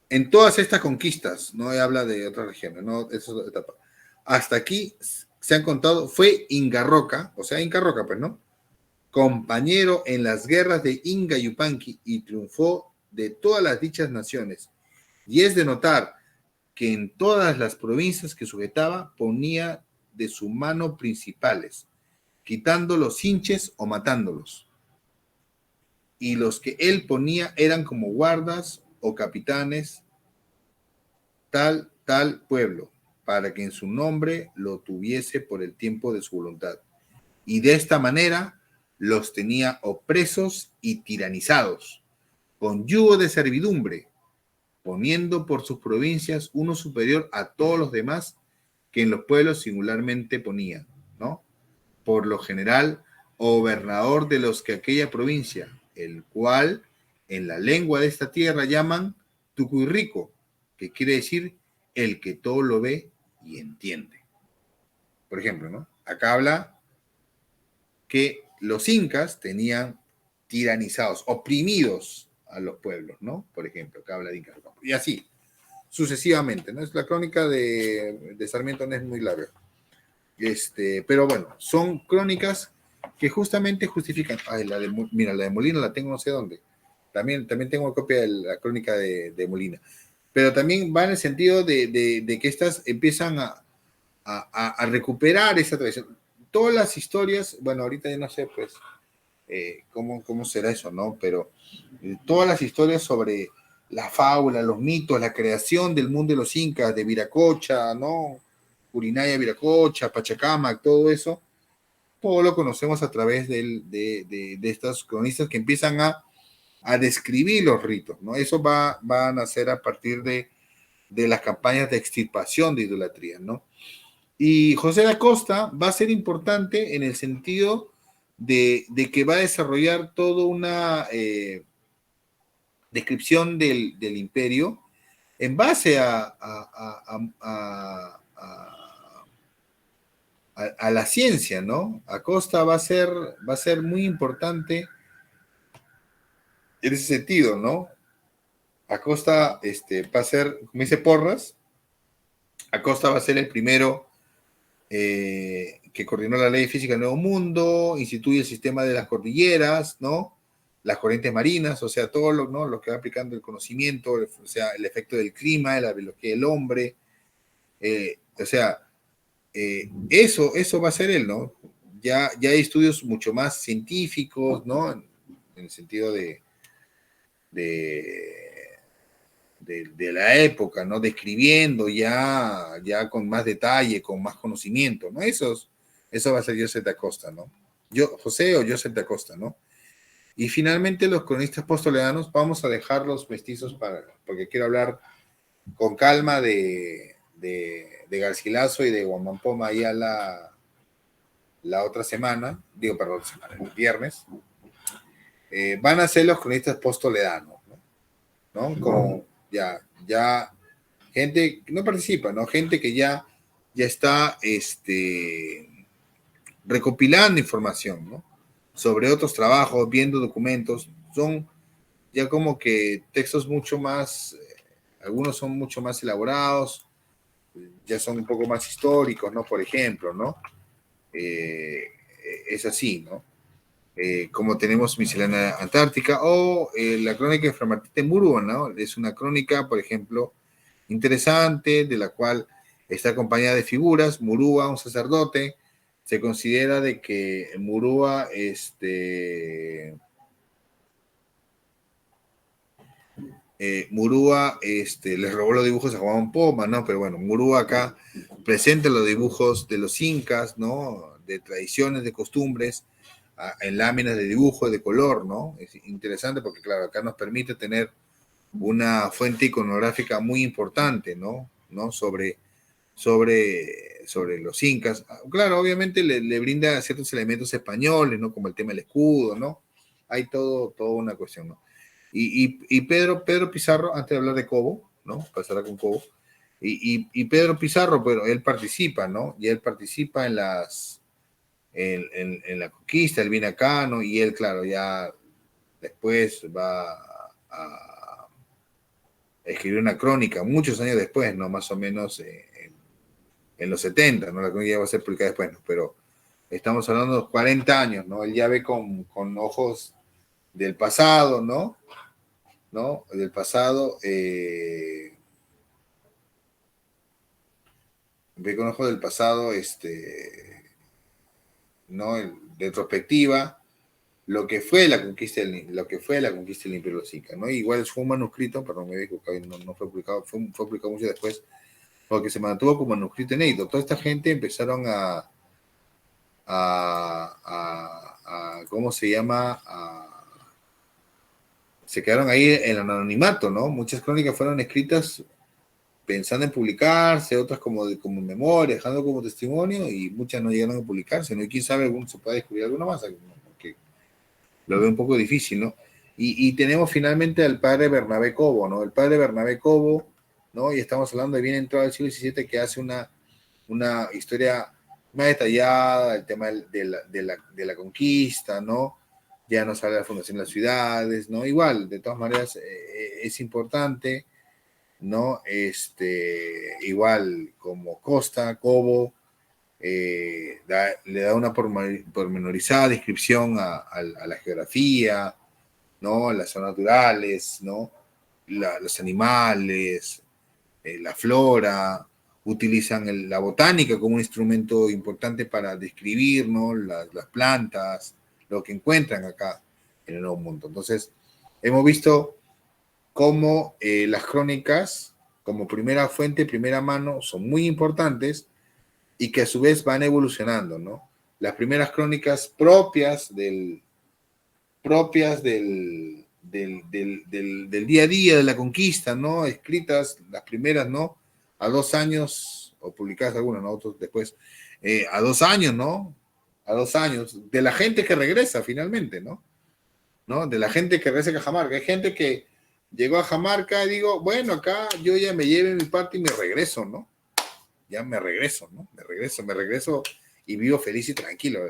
Speaker 1: En todas estas conquistas, no habla de otras regiones, ¿no? Esa es otra etapa. Hasta aquí se han contado, fue Inga Roca, o sea, Inca Roca, pues, ¿no? Compañero en las guerras de Inga Yupanqui y triunfó de todas las dichas naciones. Y es de notar que en todas las provincias que sujetaba ponía de su mano principales, quitando los hinches o matándolos. Y los que él ponía eran como guardas o capitanes, tal pueblo, para que en su nombre lo tuviese por el tiempo de su voluntad. Y de esta manera los tenía opresos y tiranizados, con yugo de servidumbre, poniendo por sus provincias uno superior a todos los demás que en los pueblos singularmente ponía, ¿no? Por lo general, gobernador de los que aquella provincia, el cual en la lengua de esta tierra llaman Tucuyrrico, que quiere decir el que todo lo ve y entiende. Por ejemplo, ¿no? Acá habla que los incas tenían tiranizados, oprimidos a los pueblos, ¿no? Por ejemplo, acá habla de Incas. Y así, sucesivamente, ¿no? La crónica de Sarmiento no es muy larga. Pero bueno, son crónicas que justamente justifican. Ay, mira, la de Molina la tengo no sé dónde. También tengo copia de la crónica de Molina. Pero también va en el sentido de que estas empiezan a recuperar esa tradición. Todas las historias, bueno, ahorita ya no sé, pues, cómo será eso, ¿no? Pero todas las historias sobre la fábula, los mitos, la creación del mundo de los incas, de Viracocha, ¿no? Purinaya, Viracocha, Pachacamac, todo eso, todo lo conocemos a través de estas cronistas que empiezan a describir los ritos, ¿no? Eso va a nacer a partir de las campañas de extirpación de idolatría, ¿no? Y José da Costa va a ser importante en el sentido de que va a desarrollar toda una descripción del imperio en base a la ciencia, ¿no? Acosta va a ser muy importante en ese sentido, ¿no? Acosta va a ser, como dice Porras, Acosta va a ser el primero que coordinó la ley de física del Nuevo Mundo, instituye el sistema de las cordilleras, ¿no? Las corrientes marinas, o sea, todo lo que va aplicando el conocimiento, o sea, el efecto del clima, la biología del hombre, o sea, eso va a ser él, ¿no? Ya hay estudios mucho más científicos, ¿no? En el sentido de la época, ¿no? Describiendo ya con más detalle, con más conocimiento, ¿no? Eso va a ser Joseph da Costa, ¿no? José o Joseph da Costa, ¿no? Y finalmente los cronistas posttoledanos, vamos a dejar los mestizos porque quiero hablar con calma de Garcilaso y de Guamampoma ya la otra semana, el viernes. Van a ser los cronistas posttoledanos, ¿no? Como ya gente que no participa, ¿no? Gente que ya está recopilando información, ¿no? Sobre otros trabajos, viendo documentos, son ya como que textos mucho más, algunos son mucho más elaborados, ya son un poco más históricos, ¿no? Por ejemplo, ¿no? Es así, ¿no? Como tenemos Miscelánea Antártica o la crónica de Fray Martín de Murúa, ¿no? Es una crónica, por ejemplo, interesante, de la cual está acompañada de figuras. Murúa, un sacerdote, se considera de que Murúa, les robó los dibujos a Juan Poma, ¿no? Pero bueno, Murúa acá presenta los dibujos de los incas, ¿no? De tradiciones, de costumbres, en láminas de dibujo, de color, ¿no? Es interesante porque, claro, acá nos permite tener una fuente iconográfica muy importante, ¿no? Sobre los incas. Claro, obviamente le brinda ciertos elementos españoles, ¿no? Como el tema del escudo, ¿no? Hay toda una cuestión, ¿no? Y Pedro Pizarro, antes de hablar de Cobo, ¿no? Pasará con Cobo. Y Pedro Pizarro, pero él participa, ¿no? Y él participa en la conquista, él viene acá, ¿no? Y él, claro, ya después va a escribir una crónica, muchos años después, ¿no? Más o menos en los 70, ¿no? La crónica ya va a ser publicada después, ¿no? Pero estamos hablando de 40 años, ¿no? Él ya ve con ojos del pasado, ¿no? Del pasado, ve con ojos del pasado, ¿no? De retrospectiva, lo que fue la conquista del Imperio de los Incas, ¿no? Igual fue un manuscrito, perdón, me había equivocado, no fue publicado, fue publicado mucho después, porque se mantuvo como manuscrito inédito. Toda esta gente empezaron ¿cómo se llama? Se quedaron ahí en el anonimato, ¿no? Muchas crónicas fueron escritas pensando en publicarse, otras como memoria, dejando como testimonio, y muchas no llegaron a publicarse, ¿no? Y quién sabe, se puede descubrir alguna más, porque lo veo un poco difícil, ¿no? Y tenemos finalmente al padre Bernabé Cobo, ¿no? El padre Bernabé Cobo, ¿no? Y estamos hablando de bien entrado del siglo XVII, que hace una historia más detallada, el tema de la conquista, ¿no? Ya nos habla de la fundación de las ciudades, ¿no? Igual, de todas maneras, es importante, ¿no? Igual como Costa, Cobo, le da una pormenorizada descripción a la geografía, ¿no? Las zonas naturales, ¿no? Los animales, la flora, utilizan la botánica como un instrumento importante para describir, ¿no? Las plantas, lo que encuentran acá en el Nuevo Mundo. Entonces, hemos visto cómo las crónicas, como primera fuente, primera mano, son muy importantes y que a su vez van evolucionando, ¿no? Las primeras crónicas propias del día a día de la conquista, ¿no? Escritas, las primeras, ¿no? A 2 años, o publicadas algunas, ¿no? Otros después, a 2 años, ¿no? A 2 años, de la gente que regresa finalmente, ¿no? De la gente que regresa a Cajamarca. Hay gente que llegó a Cajamarca y digo, bueno, acá yo ya me llevé mi parte y me regreso, ¿no? Ya me regreso, ¿no? Me regreso y vivo feliz y tranquilo.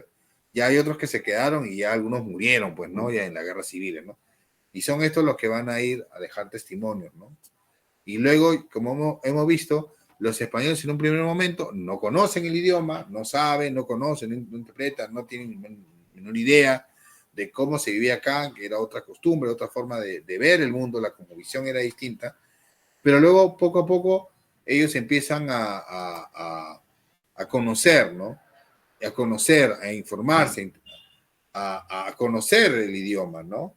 Speaker 1: Ya hay otros que se quedaron y ya algunos murieron, pues, ¿no? Ya en la guerra civil, ¿no? Y son estos los que van a ir a dejar testimonios, ¿no? Y luego, como hemos visto, los españoles en un primer momento no conocen el idioma, no saben, no conocen, no interpretan, no tienen ninguna idea de cómo se vivía acá, que era otra costumbre, otra forma de ver el mundo, la cosmovisión era distinta. Pero luego, poco a poco, ellos empiezan a conocer, ¿no? A conocer, a informarse, a conocer el idioma, ¿no?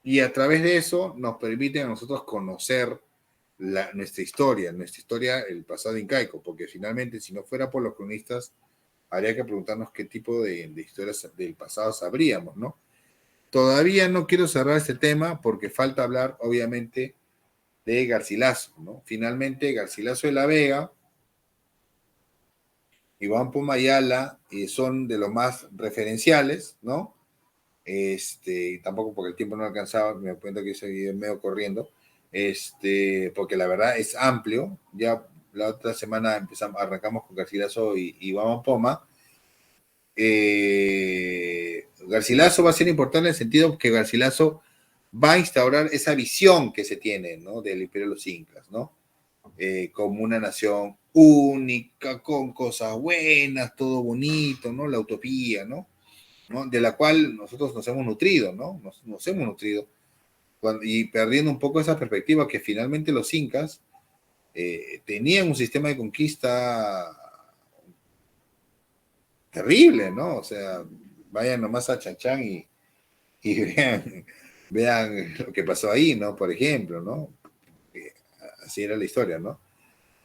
Speaker 1: Y a través de eso nos permiten a nosotros conocer nuestra historia, el pasado incaico, porque finalmente, si no fuera por los cronistas, habría que preguntarnos qué tipo de historias del pasado sabríamos, ¿no? Todavía no quiero cerrar este tema porque falta hablar, obviamente, de Garcilaso, ¿no? Finalmente, Garcilaso de la Vega y Juan Poma Ayala son de los más referenciales, ¿no? Tampoco porque el tiempo no alcanzaba, me doy cuenta que ese video medio corriendo, porque la verdad es amplio. Ya la otra semana arrancamos con Garcilaso y Juan Poma. Garcilaso va a ser importante en el sentido que Garcilaso va a instaurar esa visión que se tiene, ¿no? Del Imperio de los Incas, ¿no? como una nación única, con cosas buenas, todo bonito, ¿no? La utopía, ¿no? De la cual nosotros nos hemos nutrido, ¿no? Nos hemos nutrido. Y perdiendo un poco esa perspectiva que finalmente los incas tenían un sistema de conquista terrible, ¿no? O sea, vayan nomás a Chan y vean lo que pasó ahí, ¿no? Por ejemplo, ¿no? Así era la historia, ¿no?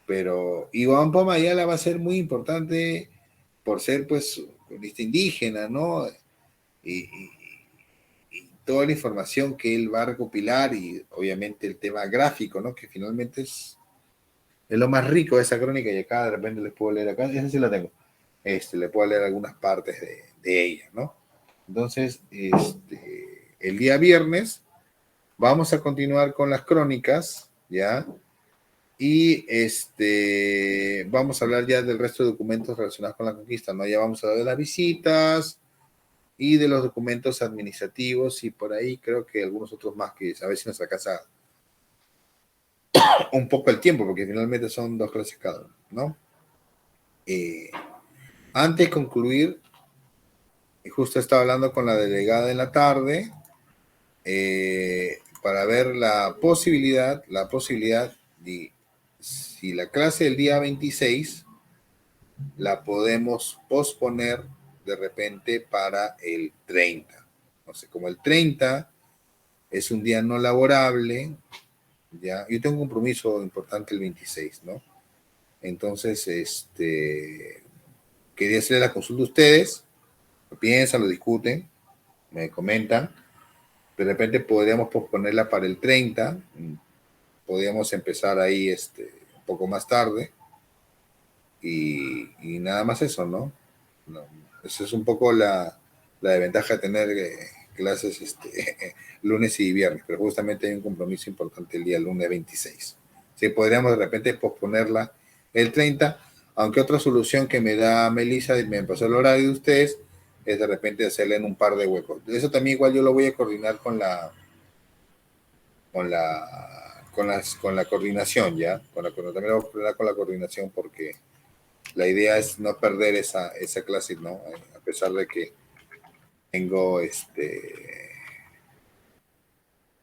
Speaker 1: Pero Iván Pomayala va a ser muy importante por ser, pues, lista indígena, ¿no? Y toda la información que él va a recopilar y obviamente el tema gráfico, ¿no? Que finalmente es lo más rico de esa crónica y acá de repente les puedo leer acá, esa sí la tengo. Le puedo leer algunas partes de ella, ¿no? Entonces, el día viernes vamos a continuar con las crónicas, ¿ya? Y vamos a hablar ya del resto de documentos relacionados con la conquista, ¿no? Ya vamos a hablar de las visitas y de los documentos administrativos y por ahí creo que algunos otros más que a ver si nos alcanza un poco el tiempo, porque finalmente son 2 clases cada uno, ¿no? Antes de concluir, justo estaba hablando con la delegada en la tarde para ver la posibilidad de si la clase del día 26 la podemos posponer de repente para el 30. No sé, como el 30 es un día no laborable, ya, yo tengo un compromiso importante el 26, ¿no? Entonces, quería hacerle la consulta a ustedes, lo piensan, lo discuten, me comentan, de repente podríamos posponerla para el 30, podríamos empezar ahí un poco más tarde, y nada más eso, ¿no? Eso es un poco la desventaja de tener clases lunes y viernes, pero justamente hay un compromiso importante el día lunes 26. Sí, podríamos de repente posponerla el 30, aunque otra solución que me da Melissa, y me pasó el horario de ustedes, es de repente hacerle en un par de huecos. Eso también igual yo lo voy a coordinar con la coordinación, ¿ya? También lo voy a coordinar con la coordinación porque la idea es no perder esa clase, ¿no? A pesar de que tengo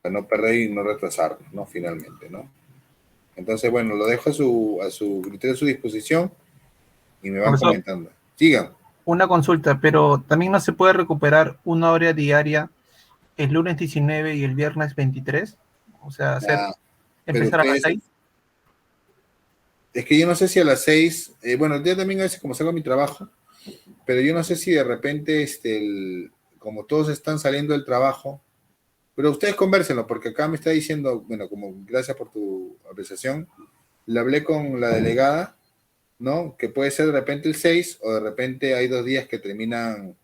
Speaker 1: para no perder y no retrasar, ¿no? Finalmente, ¿no? Entonces, bueno, lo dejo a su criterio, a su disposición y me van
Speaker 2: Profesor,
Speaker 1: comentando. Sigan.
Speaker 2: Una consulta, pero también no se puede recuperar una hora diaria el lunes 19 y el viernes 23, o sea, empezar a las 6.
Speaker 1: Es que yo no sé si a las 6, bueno, yo también a veces como salgo a mi trabajo, pero yo no sé si de repente, como todos están saliendo del trabajo, pero ustedes convérsenlo, porque acá me está diciendo, bueno, como gracias por tu apreciación, le hablé con la delegada, ¿no? Que puede ser de repente el 6 o de repente hay 2 días que terminan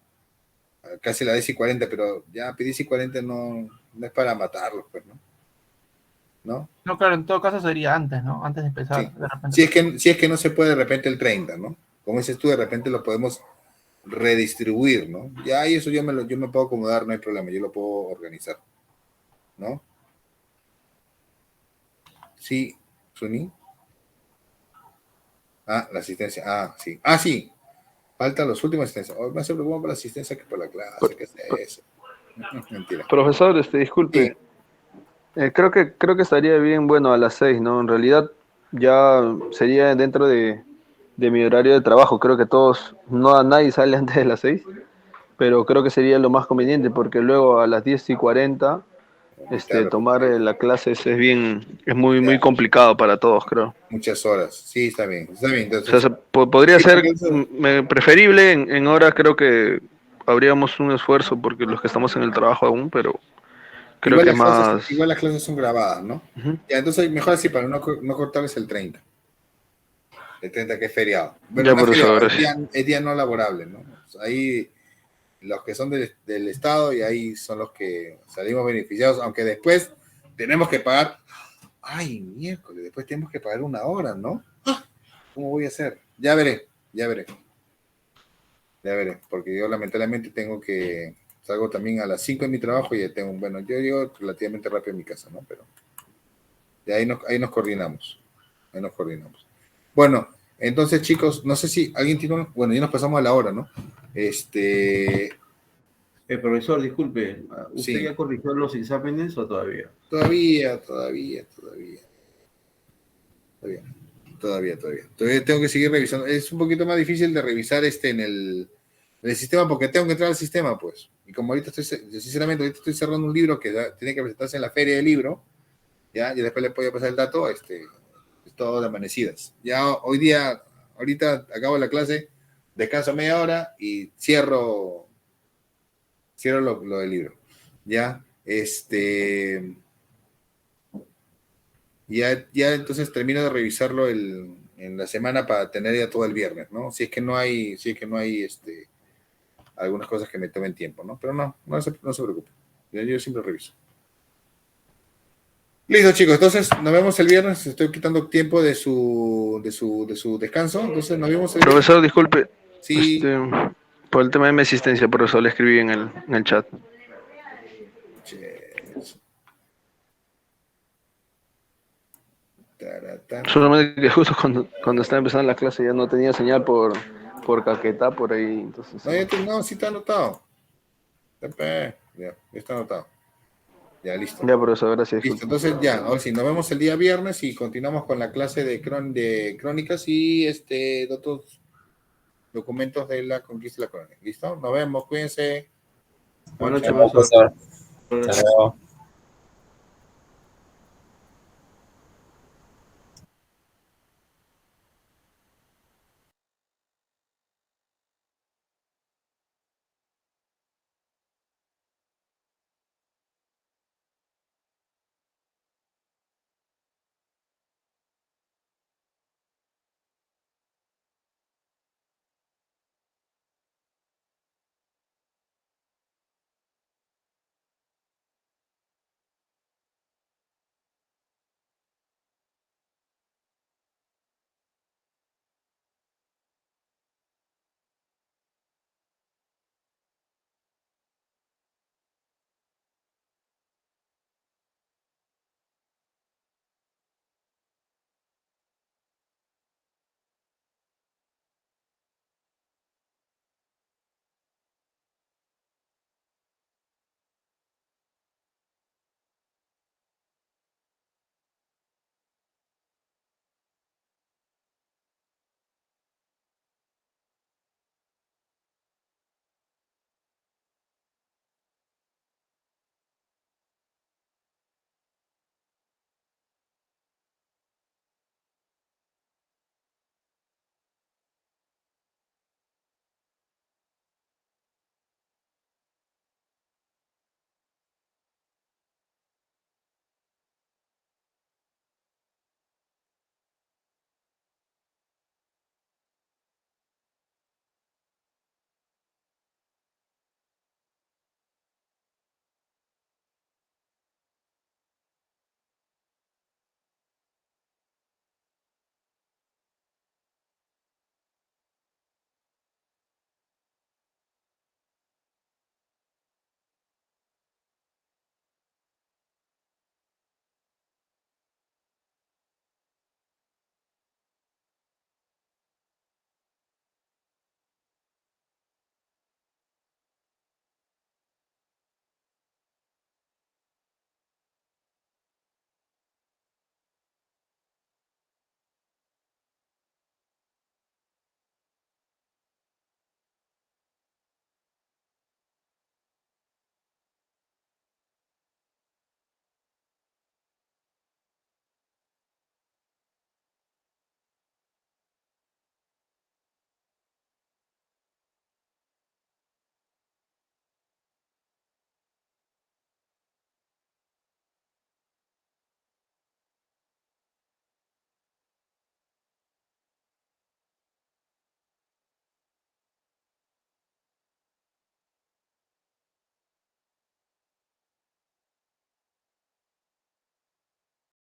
Speaker 1: casi la 10:40, pero ya 10:40 no es para matarlos, pues, ¿no? ¿No?
Speaker 2: No, claro, en todo caso sería antes, ¿no? Antes de empezar.
Speaker 1: Sí.
Speaker 2: De repente.
Speaker 1: Si es que no se puede de repente el 30, ¿no? Como dices tú, de repente lo podemos redistribuir, ¿no? Ya y eso yo me puedo acomodar, no hay problema, yo lo puedo organizar, ¿no? Sí, Suni. La asistencia. Sí. Sí. Faltan los últimos asistencias. Hoy me hace preocupado por la asistencia que por la clase. ¿Qué es eso? Mentira.
Speaker 17: Profesor, disculpe.
Speaker 1: Sí.
Speaker 17: Creo que estaría bien, bueno, a las 6, ¿no? En realidad ya sería dentro de mi horario de trabajo. Creo que nadie sale antes de las 6, pero creo que sería lo más conveniente porque luego a las 10:40
Speaker 1: Claro,
Speaker 17: tomar la clase es muy complicado para todos, creo.
Speaker 1: Muchas horas. Sí, está bien. Entonces,
Speaker 17: O sea, podría ser preferible en horas, creo que habríamos un esfuerzo porque los que estamos en el trabajo aún, pero creo que más...
Speaker 1: Igual las clases son grabadas, ¿no? Ya, entonces mejor así para no cortarles el 30. El 30 que es feriado. Bueno,
Speaker 17: Ya,
Speaker 1: no es
Speaker 17: profesor,
Speaker 1: feriado,
Speaker 17: gracias.
Speaker 1: es día no laborable, ¿no? Ahí los que son del Estado y ahí son los que salimos beneficiados, aunque después tenemos que pagar. Ay, miércoles, después tenemos que pagar 1 hora, ¿no? ¿Cómo voy a hacer? Ya veré, porque yo lamentablemente salgo también a las 5 de mi trabajo y yo llego relativamente rápido a mi casa, ¿no? Pero de ahí nos coordinamos. Ahí nos coordinamos. Bueno, entonces, chicos, no sé si alguien tiene bueno, ya nos pasamos a la hora, ¿no?
Speaker 13: Profesor, disculpe, ¿usted
Speaker 1: Sí.
Speaker 13: ya corrigió los exámenes o todavía?
Speaker 1: Todavía. Todavía tengo que seguir revisando. Es un poquito más difícil de revisar en el sistema porque tengo que entrar al sistema, pues. Y como ahorita sinceramente, ahorita estoy cerrando un libro que tiene que presentarse en la feria del libro, ¿ya? Y después le puedo pasar el dato, es todo de amanecidas. Ya hoy día, ahorita acabo la clase, descanso media hora y cierro lo del libro. ¿Ya? Ya entonces termino de revisarlo en la semana para tener ya todo el viernes, ¿no? Si es que no hay algunas cosas que me tomen tiempo, ¿no? Pero no se preocupe. Yo siempre reviso. Listo, chicos. Entonces, nos vemos el viernes. Estoy quitando tiempo de su descanso. Entonces, nos vemos el viernes.
Speaker 17: Profesor, disculpe.
Speaker 1: Sí.
Speaker 17: Por el tema de mi asistencia, profesor, le escribí en el chat. Solamente que justo cuando estaba empezando la clase ya no tenía señal por Caquetá, por ahí. Entonces,
Speaker 1: No, sí está anotado. Ya está anotado. Ya, listo.
Speaker 17: Ya, profesor, gracias.
Speaker 1: Listo, entonces ya, ahora sí, nos vemos el día viernes y continuamos con la clase de crónicas y de otros documentos de la conquista de la colonia. ¿Listo? Nos vemos, cuídense.
Speaker 13: Buenas noches,
Speaker 1: Chao.
Speaker 13: profesor.
Speaker 1: Hasta luego.